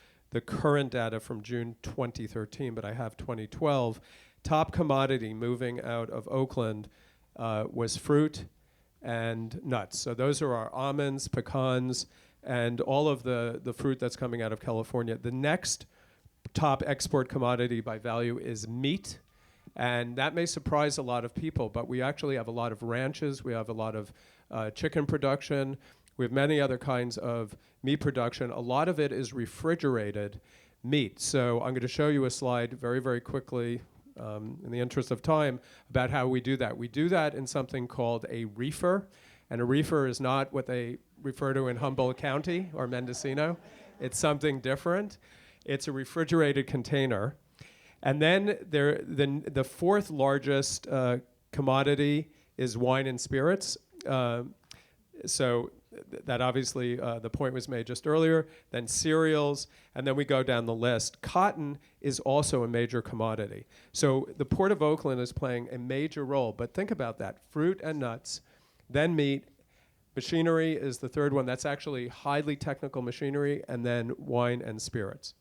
current data from June 2013, but I have 2012. Top commodity moving out of Oakland was fruit and nuts. So those are our almonds, pecans, and all of the fruit that's coming out of California. The next top export commodity by value is meat. And that may surprise a lot of people, but we actually have a lot of ranches. We have a lot of chicken production. We have many other kinds of meat production. A lot of it is refrigerated meat. So I'm going to show you a slide very, very quickly in the interest of time about how we do that. We do that in something called a reefer. And a reefer is not what they refer to in Humboldt County or Mendocino. It's something different. It's a refrigerated container. And then the fourth largest commodity is wine and spirits. So that obviously, the point was made just earlier. Then cereals, and then we go down the list. Cotton is also a major commodity. So the Port of Oakland is playing a major role, but think about that. Fruit and nuts, then meat. Machinery is the third one. That's actually highly technical machinery, and then wine and spirits.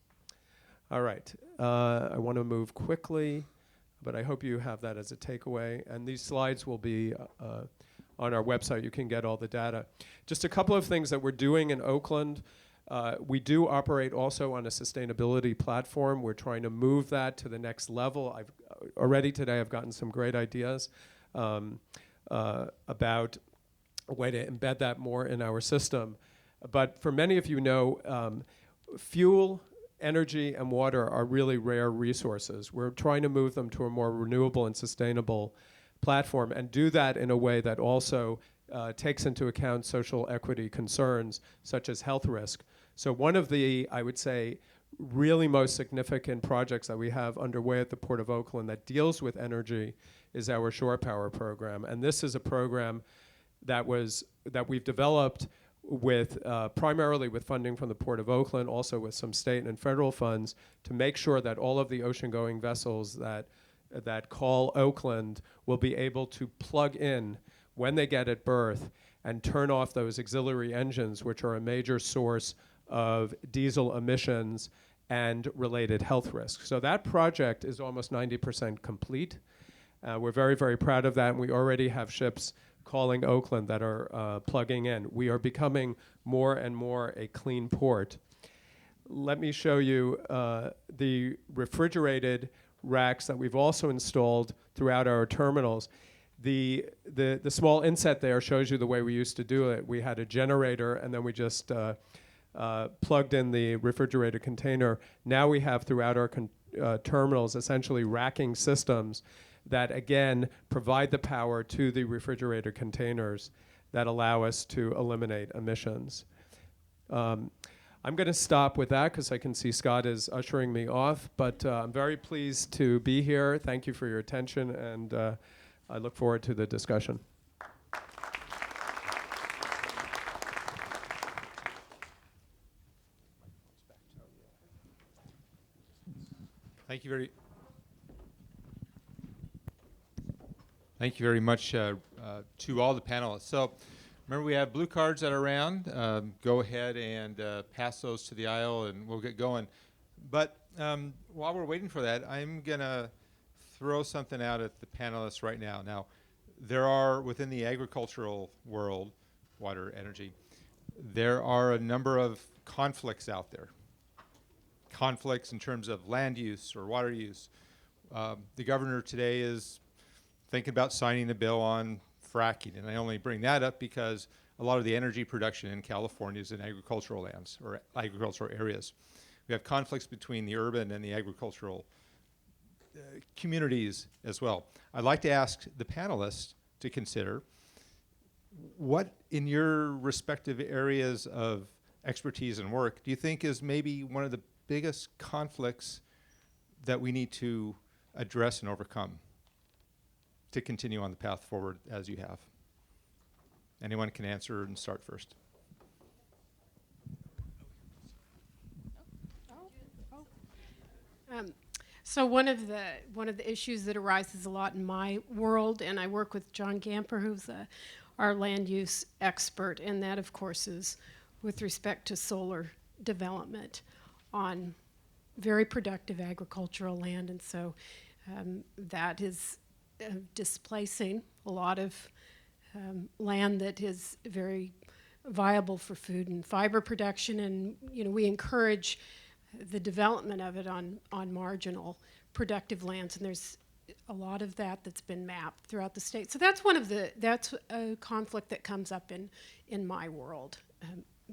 All right, I want to move quickly, but I hope you have that as a takeaway. And these slides will be on our website. You can get all the data. Just a couple of things that we're doing in Oakland. We do operate also on a sustainability platform. We're trying to move that to the next level. Already today I've gotten some great ideas about a way to embed that more in our system. But for many of you know, fuel, energy, and water are really rare resources. We're trying to move them to a more renewable and sustainable platform and do that in a way that also takes into account social equity concerns such as health risk. So one of the, I would say, really most significant projects that we have underway at the Port of Oakland that deals with energy is our Shore Power program. And this is a program that we've developed with primarily with funding from the Port of Oakland, also with some state and federal funds, to make sure that all of the ocean-going vessels that call Oakland will be able to plug in when they get at berth and turn off those auxiliary engines, which are a major source of diesel emissions and related health risks. So that project is almost 90% complete. We're very, very proud of that, and we already have ships calling Oakland that are plugging in. We are becoming more and more a clean port. Let me show you the refrigerated racks that we've also installed throughout our terminals. The small inset there shows you the way we used to do it. We had a generator, and then we just plugged in the refrigerated container. Now we have throughout our terminals essentially racking systems that, again, provide the power to the refrigerator containers that allow us to eliminate emissions. I'm going to stop with that because I can see Scott is ushering me off, but I'm very pleased to be here. Thank you for your attention, and I look forward to the discussion. Thank you very much to all the panelists. So remember, we have blue cards that are around. Go ahead and pass those to the aisle, and we'll get going. But while we're waiting for that, I'm going to throw something out at the panelists right now. Now, there are, within the agricultural world, water, energy, there are a number of conflicts out there. Conflicts in terms of land use or water use. The governor today is thinking about signing a bill on fracking, and I only bring that up because a lot of the energy production in California is in agricultural lands or agricultural areas. We have conflicts between the urban and the agricultural communities as well. I'd like to ask the panelists to consider what in your respective areas of expertise and work do you think is maybe one of the biggest conflicts that we need to address and overcome to continue on the path forward as you have? Anyone can answer and start first. So one of the issues that arises a lot in my world, and I work with John Gamper, who's our land use expert, and that, of course, is with respect to solar development on very productive agricultural land, and so that is displacing a lot of land that is very viable for food and fiber production, and we encourage the development of it on marginal productive lands, and there's a lot of that's been mapped throughout the state. So that's that's a conflict that comes up in my world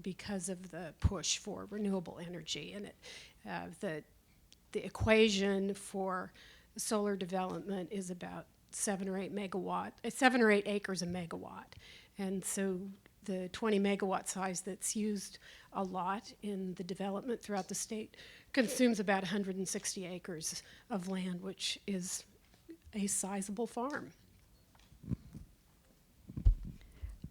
because of the push for renewable energy, and the equation for solar development is about 7 or 8 acres a megawatt, and so the 20 megawatt size that's used a lot in the development throughout the state consumes about 160 acres of land, which is a sizable farm.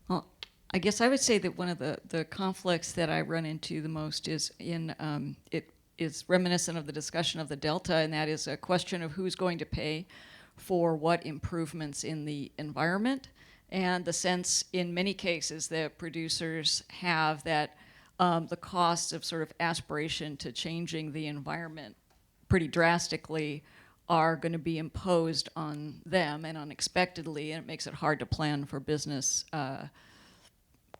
Well, I guess I would say that one of the conflicts that I run into the most is it is reminiscent of the discussion of the Delta, and that is a question of who's going to pay for what improvements in the environment, and the sense in many cases that producers have that the costs of sort of aspiration to changing the environment pretty drastically are going to be imposed on them and unexpectedly, and it makes it hard to plan for business,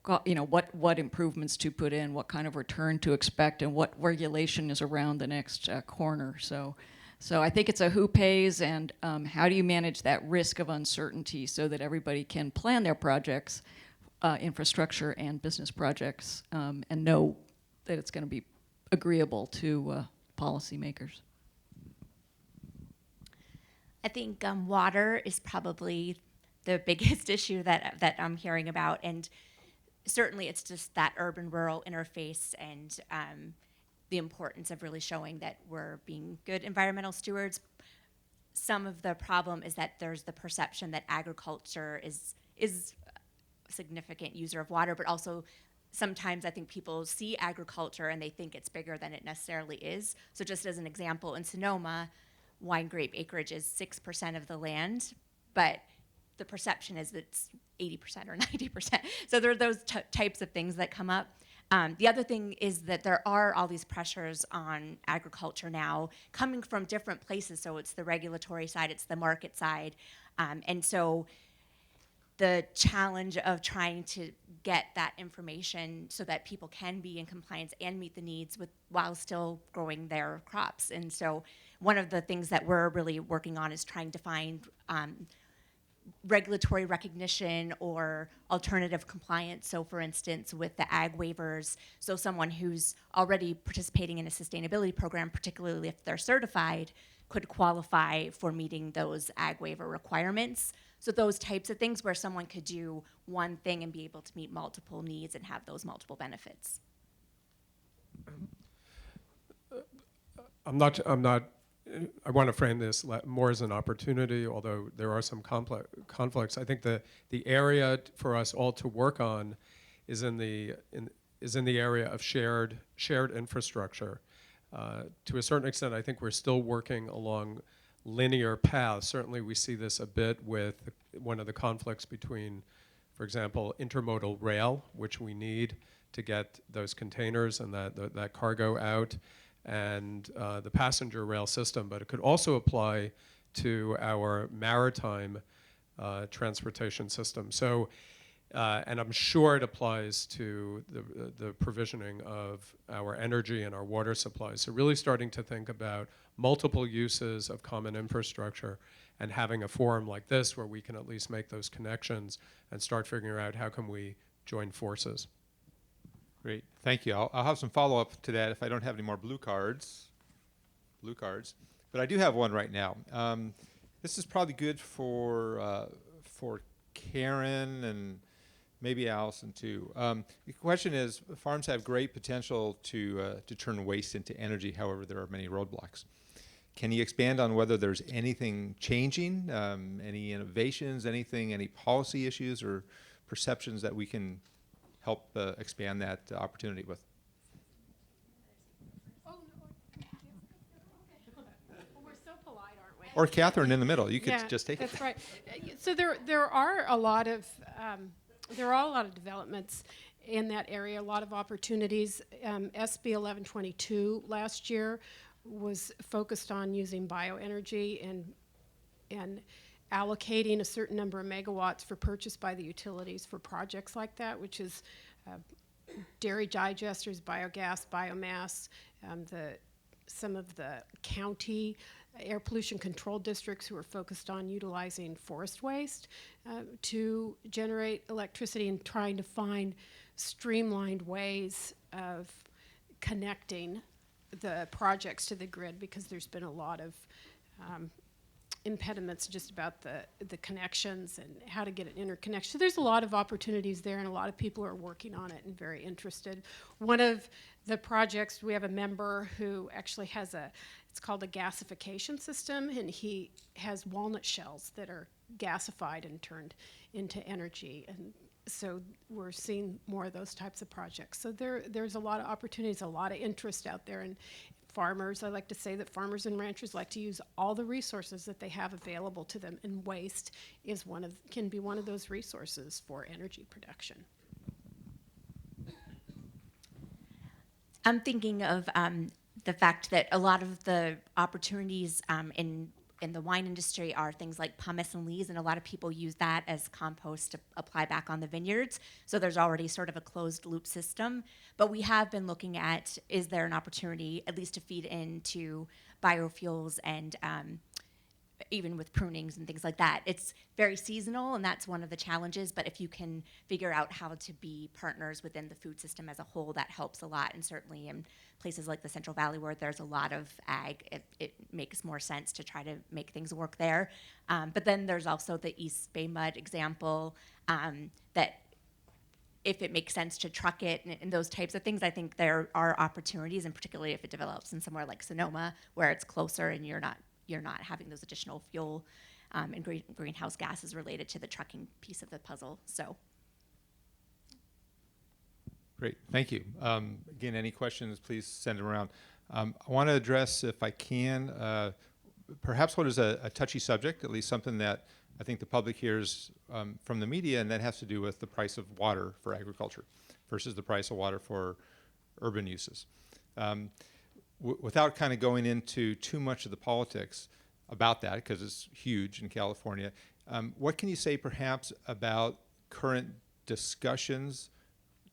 what improvements to put in, what kind of return to expect, and what regulation is around the next corner. So I think it's a who pays and how do you manage that risk of uncertainty so that everybody can plan their projects, infrastructure and business projects, and know that it's going to be agreeable to policymakers. I think water is probably the biggest issue that I'm hearing about, and certainly it's just that urban-rural interface and the importance of really showing that we're being good environmental stewards. Some of the problem is that there's the perception that agriculture is a significant user of water, but also sometimes I think people see agriculture and they think it's bigger than it necessarily is. So just as an example, in Sonoma, wine grape acreage is 6% of the land, but the perception is that it's 80% or 90%. So there are those types of things that come up. The other thing is that there are all these pressures on agriculture now coming from different places. So it's the regulatory side, it's the market side. And so the challenge of trying to get that information so that people can be in compliance and meet the needs while still growing their crops. And so one of the things that we're really working on is trying to find regulatory recognition or alternative compliance. So for instance, with the ag waivers, so someone who's already participating in a sustainability program, particularly if they're certified, could qualify for meeting those ag waiver requirements. So those types of things where someone could do one thing and be able to meet multiple needs and have those multiple benefits. I want to frame this more as an opportunity, although there are some conflicts. I think the area for us all to work on is in the area of shared infrastructure. To a certain extent, I think we're still working along linear paths. Certainly, we see this a bit with one of the conflicts between, for example, intermodal rail, which we need to get those containers and that cargo out, and the passenger rail system, but it could also apply to our maritime transportation system. So, and I'm sure it applies to the provisioning of our energy and our water supplies. So really starting to think about multiple uses of common infrastructure and having a forum like this where we can at least make those connections and start figuring out how can we join forces. Great, thank you. I'll have some follow-up to that if I don't have any more blue cards. But I do have one right now. This is probably good for Karen and maybe Allison too. The question is, farms have great potential to turn waste into energy. However, there are many roadblocks. Can you expand on whether there's anything changing, any innovations, any policy issues or perceptions that we can help expand that opportunity with? Oh, no. Well, we're so polite, aren't we? Or Catherine in the middle, you could Yeah, just take it. that's right. So there are a lot of developments in that area, a lot of opportunities. SB 1122 last year was focused on using bioenergy and allocating a certain number of megawatts for purchase by the utilities for projects like that, which is dairy digesters, biogas, biomass, some of the county air pollution control districts who are focused on utilizing forest waste to generate electricity and trying to find streamlined ways of connecting the projects to the grid, because there's been a lot of impediments just about the connections and how to get an interconnection. So there's a lot of opportunities there, and a lot of people are working on it and very interested. One of the projects, we have a member who actually has it's called a gasification system, and he has walnut shells that are gasified and turned into energy. And so we're seeing more of those types of projects. So there's a lot of opportunities, a lot of interest out there. And farmers, I like to say that farmers and ranchers like to use all the resources that they have available to them, and waste can be one of those resources for energy production. I'm thinking of the fact that a lot of the opportunities in the wine industry are things like pumice and lees, and a lot of people use that as compost to apply back on the vineyards. So there's already sort of a closed loop system. But we have been looking at, is there an opportunity at least to feed into biofuels and even with prunings and things like that. It's very seasonal, and that's one of the challenges, but if you can figure out how to be partners within the food system as a whole, that helps a lot. And certainly in places like the Central Valley where there's a lot of ag, it makes more sense to try to make things work there. But then there's also the East Bay mud example, that if it makes sense to truck it and those types of things, I think there are opportunities, and particularly if it develops in somewhere like Sonoma where it's closer and you're not having those additional fuel and greenhouse gases related to the trucking piece of the puzzle. So, Great, thank you. Again, any questions, please send them around. I want to address, if I can, perhaps what is a touchy subject, at least something that I think the public hears from the media, and that has to do with the price of water for agriculture versus the price of water for urban uses. Without kind of going into too much of the politics about that, because it's huge in California, what can you say perhaps about current discussions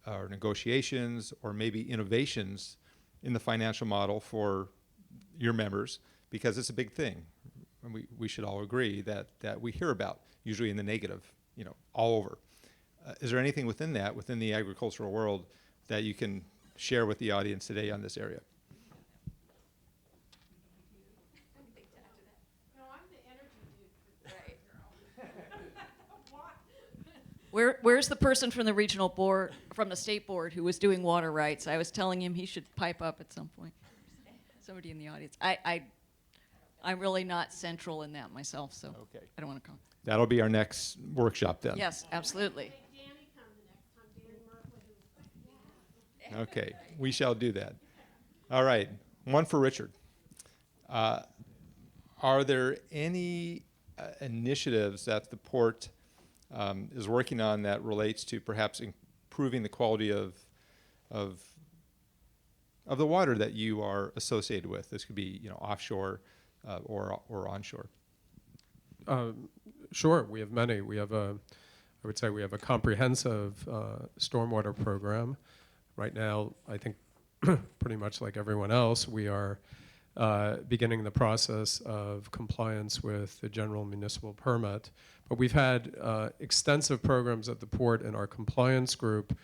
or negotiations or maybe innovations in the financial model for your members? Because it's a big thing. And we should all agree that we hear about, usually in the negative, all over. Is there anything within that, within the agricultural world, that you can share with the audience today on this area? Where's the person from the regional board, from the state board, who was doing water rights? I was telling him he should pipe up at some point. Somebody in the audience. I'm really not central in that myself, so Okay. I don't want to come. That'll be our next workshop then. Yes, absolutely. Okay, we shall do that. All right, one for Richard. Are there any initiatives that the port is working on that relates to perhaps improving the quality of the water that you are associated with? This could be, offshore or onshore. Sure, we have many. We have I would say we have a comprehensive stormwater program. Right now, I think pretty much like everyone else, we are beginning the process of compliance with the general municipal permit. But we've had extensive programs at the port in our compliance group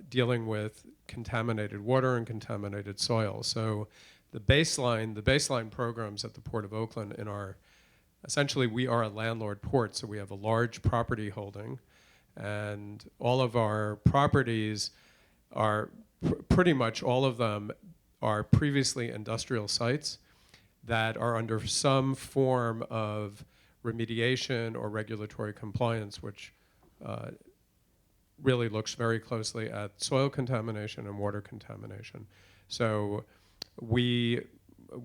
dealing with contaminated water and contaminated soil. So the baseline programs at the Port of Oakland essentially we are a landlord port, so we have a large property holding, and all of our properties are, pretty much all of them are previously industrial sites that are under some form of remediation or regulatory compliance, which really looks very closely at soil contamination and water contamination. So we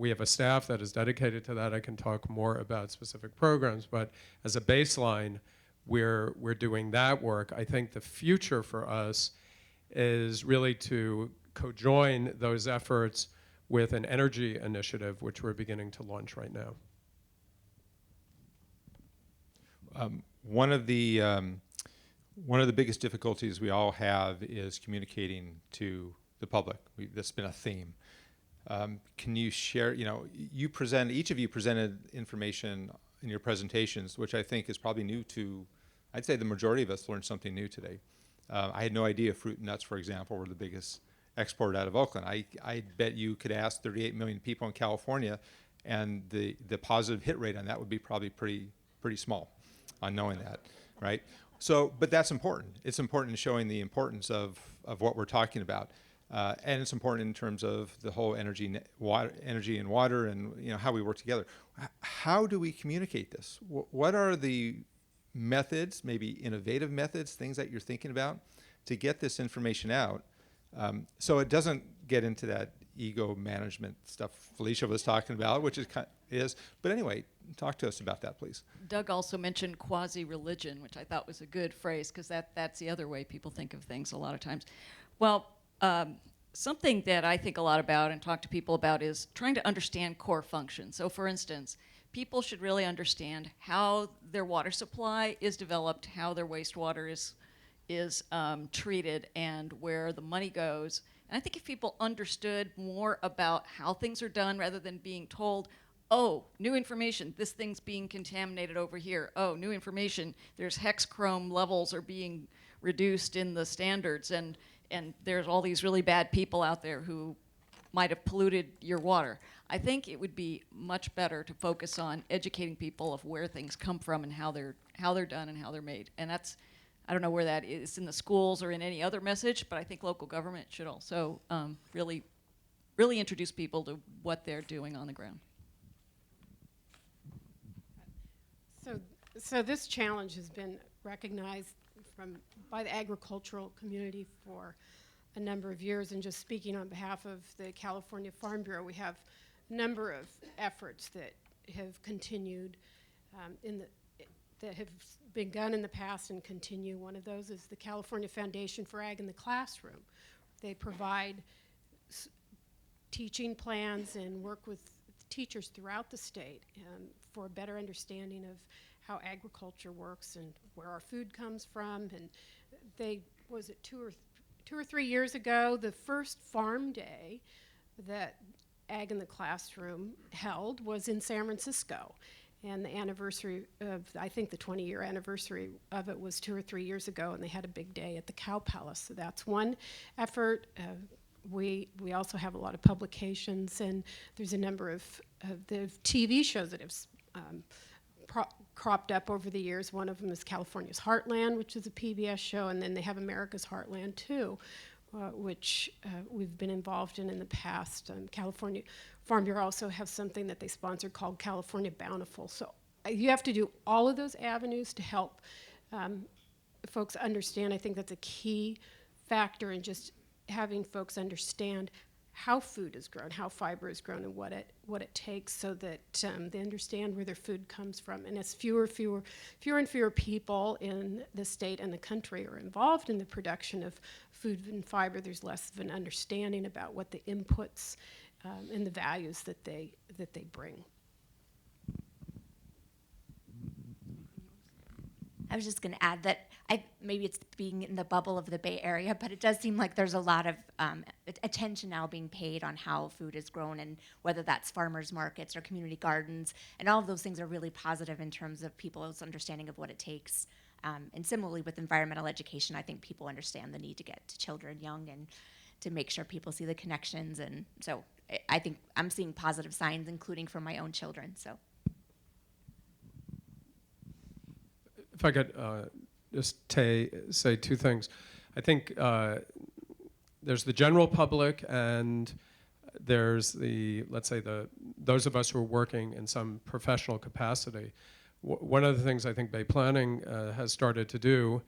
have a staff that is dedicated to that. I can talk more about specific programs, but as a baseline, we're doing that work. I think the future for us is really to co-join those efforts with an energy initiative, which we're beginning to launch right now. One of the biggest difficulties we all have is communicating to the public. That's been a theme. Can you share, each of you presented information in your presentations, which I think is probably new to, I'd say the majority of us learned something new today. I had no idea fruit and nuts, for example, were the biggest export out of Oakland. I bet you could ask 38 million people in California, and the positive hit rate on that would be probably pretty small on knowing that, right? So, but that's important. It's important in showing the importance of what we're talking about. And it's important in terms of the whole energy and water and how we work together. How do we communicate this? What are the methods, maybe innovative methods, things that you're thinking about to get this information out so it doesn't get into that ego management stuff Felicia was talking about, which is. But anyway, talk to us about that, please. Doug also mentioned quasi-religion, which I thought was a good phrase, because that's the other way people think of things a lot of times. Well, something that I think a lot about and talk to people about is trying to understand core functions. So for instance, people should really understand how their water supply is developed, how their wastewater is treated, and where the money goes. And I think if people understood more about how things are done rather than being told, oh, new information, this thing's being contaminated over here. Oh, new information, there's hexchrome levels are being reduced in the standards, and there's all these really bad people out there who might have polluted your water. I think it would be much better to focus on educating people of where things come from and how they're done and how they're made. And that's, I don't know where that is in the schools or in any other message, but I think local government should also really introduce people to what they're doing on the ground. So this challenge has been recognized by the agricultural community for a number of years, and just speaking on behalf of the California Farm Bureau, we have a number of efforts that have continued that have begun in the past and continue. One of those is the California Foundation for Ag in the Classroom. They provide teaching plans and work with teachers throughout the state for a better understanding of how agriculture works and where our food comes from. And was it two or 3 years ago, the first farm day that Ag in the Classroom held was in San Francisco. And the anniversary of, I think the 20-year anniversary of it was 2 or 3 years ago, and they had a big day at the Cow Palace. So that's one effort. We also have a lot of publications, and there's a number of the TV shows that have cropped up over the years. One of them is California's Heartland, which is a PBS show, and then they have America's Heartland too, which we've been involved in the past. California Farm Bureau also have something that they sponsored called California Bountiful. So you have to do all of those avenues to help folks understand. I think that's a key factor in just having folks understand how food is grown, how fiber is grown, and what it takes, so that they understand where their food comes from. And as fewer and fewer people in the state and the country are involved in the production of food and fiber, there's less of an understanding about what the inputs and the values that they bring. I was just going to add that maybe it's being in the bubble of the Bay Area, but it does seem like there's a lot of attention now being paid on how food is grown, and whether that's farmers markets or community gardens, and all of those things are really positive in terms of people's understanding of what it takes. And similarly with environmental education, I think people understand the need to get to children young and to make sure people see the connections. And so I think I'm seeing positive signs, including from my own children. So. If I could just say two things. I think there's the general public and there's let's say those of us who are working in some professional capacity. One of the things I think Bay Planning has started to do,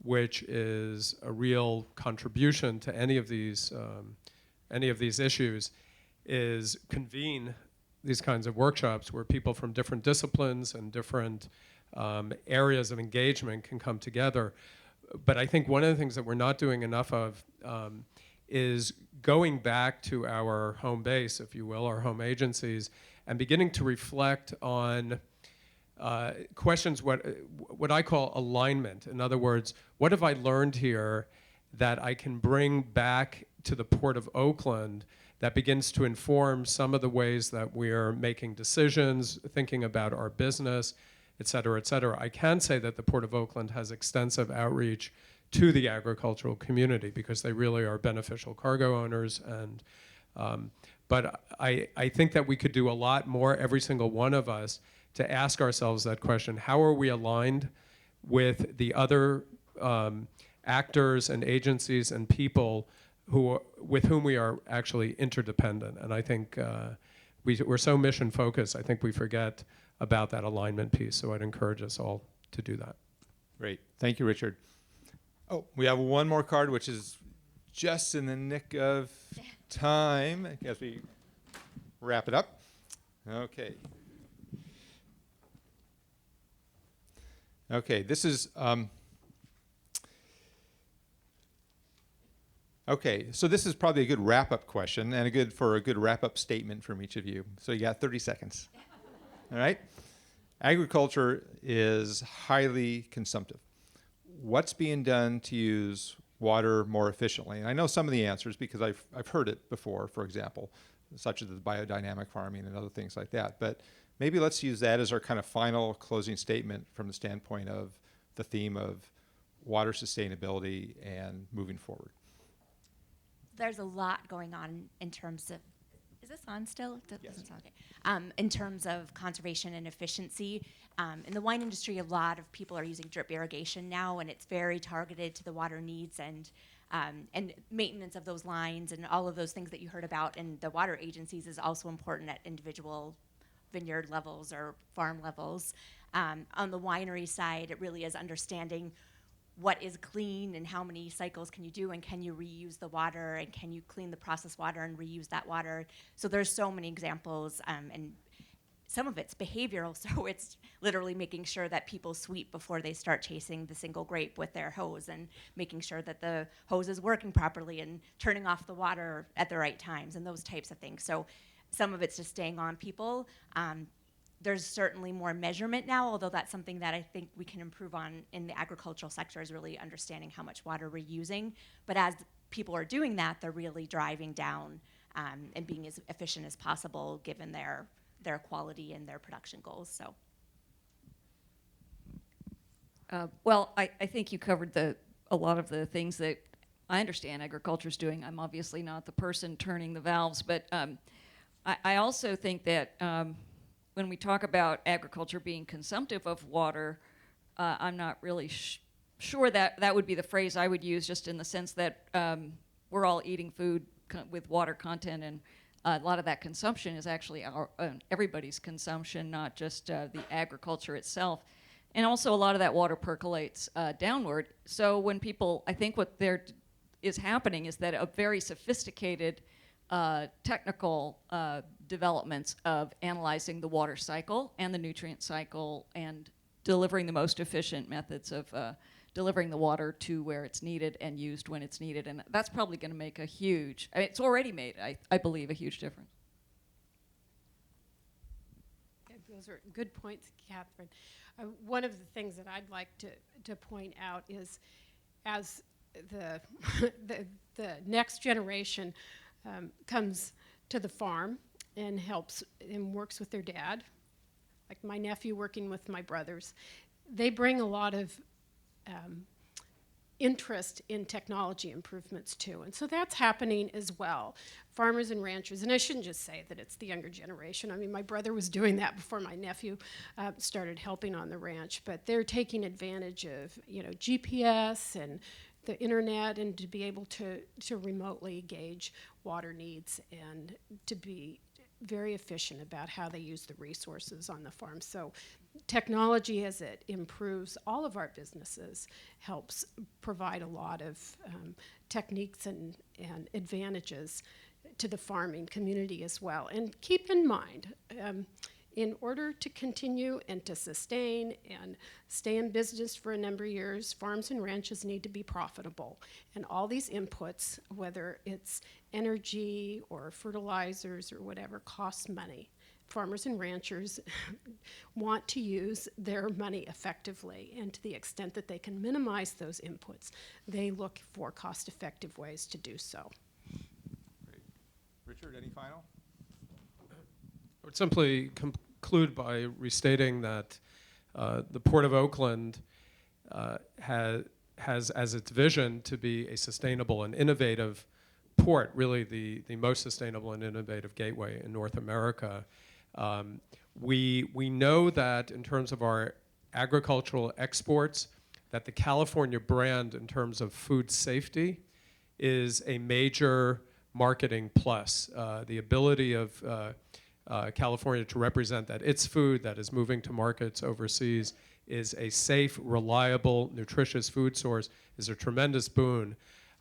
which is a real contribution to any of these issues, is convene these kinds of workshops where people from different disciplines and different areas of engagement can come together. But I think one of the things that we're not doing enough of is going back to our home base, if you will, our home agencies, and beginning to reflect on questions, what I call alignment. In other words, what have I learned here that I can bring back to the Port of Oakland that begins to inform some of the ways that we're making decisions, thinking about our business, et cetera, et cetera. I can say that the Port of Oakland has extensive outreach to the agricultural community because they really are beneficial cargo owners. And but I think that we could do a lot more, every single one of us, to ask ourselves that question: how are we aligned with the other actors and agencies and people with whom we are actually interdependent? And I think we're so mission focused, I think we forget about that alignment piece. So I'd encourage us all to do that. Great. Thank you, Richard. Oh, we have one more card, which is just in the nick of time as we wrap it up. Okay. Okay, this is, okay, so this is probably a good wrap-up question and a good wrap-up statement from each of you. So you got 30 seconds. All right? Agriculture is highly consumptive. What's being done to use water more efficiently? And I know some of the answers because I've heard it before, for example, such as the biodynamic farming and other things like that. But maybe let's use that as our kind of final closing statement from the standpoint of the theme of water sustainability and moving forward. There's a lot going on in terms of, is this on still? It Yes. doesn't sound okay. In terms of conservation and efficiency. In the wine industry, a lot of people are using drip irrigation now, and it's very targeted to the water needs and maintenance of those lines and all of those things that you heard about. And the water agencies is also important at individual vineyard levels or farm levels. On the winery side, it really is understanding what is clean and how many cycles can you do, and can you reuse the water, and can you clean the processed water and reuse that water. So there's so many examples, and some of it's behavioral, so it's literally making sure that people sweep before they start chasing the single grape with their hose, and making sure that the hose is working properly and turning off the water at the right times and those types of things. So some of it's just staying on people. There's certainly more measurement now, although that's something that I think we can improve on in the agricultural sector, is really understanding how much water we're using. But as people are doing that, they're really driving down and being as efficient as possible given their quality and their production goals. So. Well, I think you covered a lot of the things that I understand agriculture is doing. I'm obviously not the person turning the valves, but I also think that when we talk about agriculture being consumptive of water, I'm not really sure that would be the phrase I would use, just in the sense that we're all eating food with water content, and a lot of that consumption is actually everybody's consumption, not just the agriculture itself. And also a lot of that water percolates downward. So when people, I think what there is happening is that a very sophisticated technical developments of analyzing the water cycle and the nutrient cycle and delivering the most efficient methods of delivering the water to where it's needed and used when it's needed. And that's probably going to make a huge, I mean, it's already made, I believe, a huge difference. Those are good points, Catherine. One of the things that I'd like to point out is as the, the next generation comes to the farm and helps and works with their dad, like my nephew working with my brothers, they bring a lot of interest in technology improvements too. And so that's happening as well. Farmers and ranchers, and I shouldn't just say that it's the younger generation. I mean, my brother was doing that before my nephew started helping on the ranch, but they're taking advantage of, you know, GPS and the internet, and to be able to remotely gauge water needs and to be very efficient about how they use the resources on the farm. So technology, as it improves all of our businesses, helps provide a lot of techniques and advantages to the farming community as well. And keep in mind, in order to continue and to sustain and stay in business for a number of years, farms and ranches need to be profitable. And all these inputs, whether it's energy or fertilizers or whatever, costs money. Farmers and ranchers want to use their money effectively, and to the extent that they can minimize those inputs, they look for cost-effective ways to do so. Great. Richard, any final? I would simply conclude by restating that the Port of Oakland has as its vision to be a sustainable and innovative port, really the most sustainable and innovative gateway in North America. We know that in terms of our agricultural exports, that the California brand in terms of food safety is a major marketing plus. The ability of California to represent that its food that is moving to markets overseas is a safe, reliable, nutritious food source is a tremendous boon.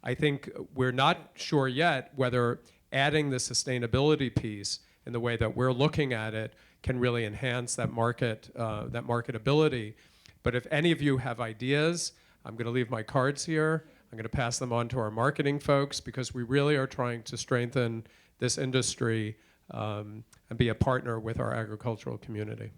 I think we're not sure yet whether adding the sustainability piece in the way that we're looking at it can really enhance that marketability. But if any of you have ideas, I'm going to leave my cards here. I'm going to pass them on to our marketing folks, because we really are trying to strengthen this industry and be a partner with our agricultural community.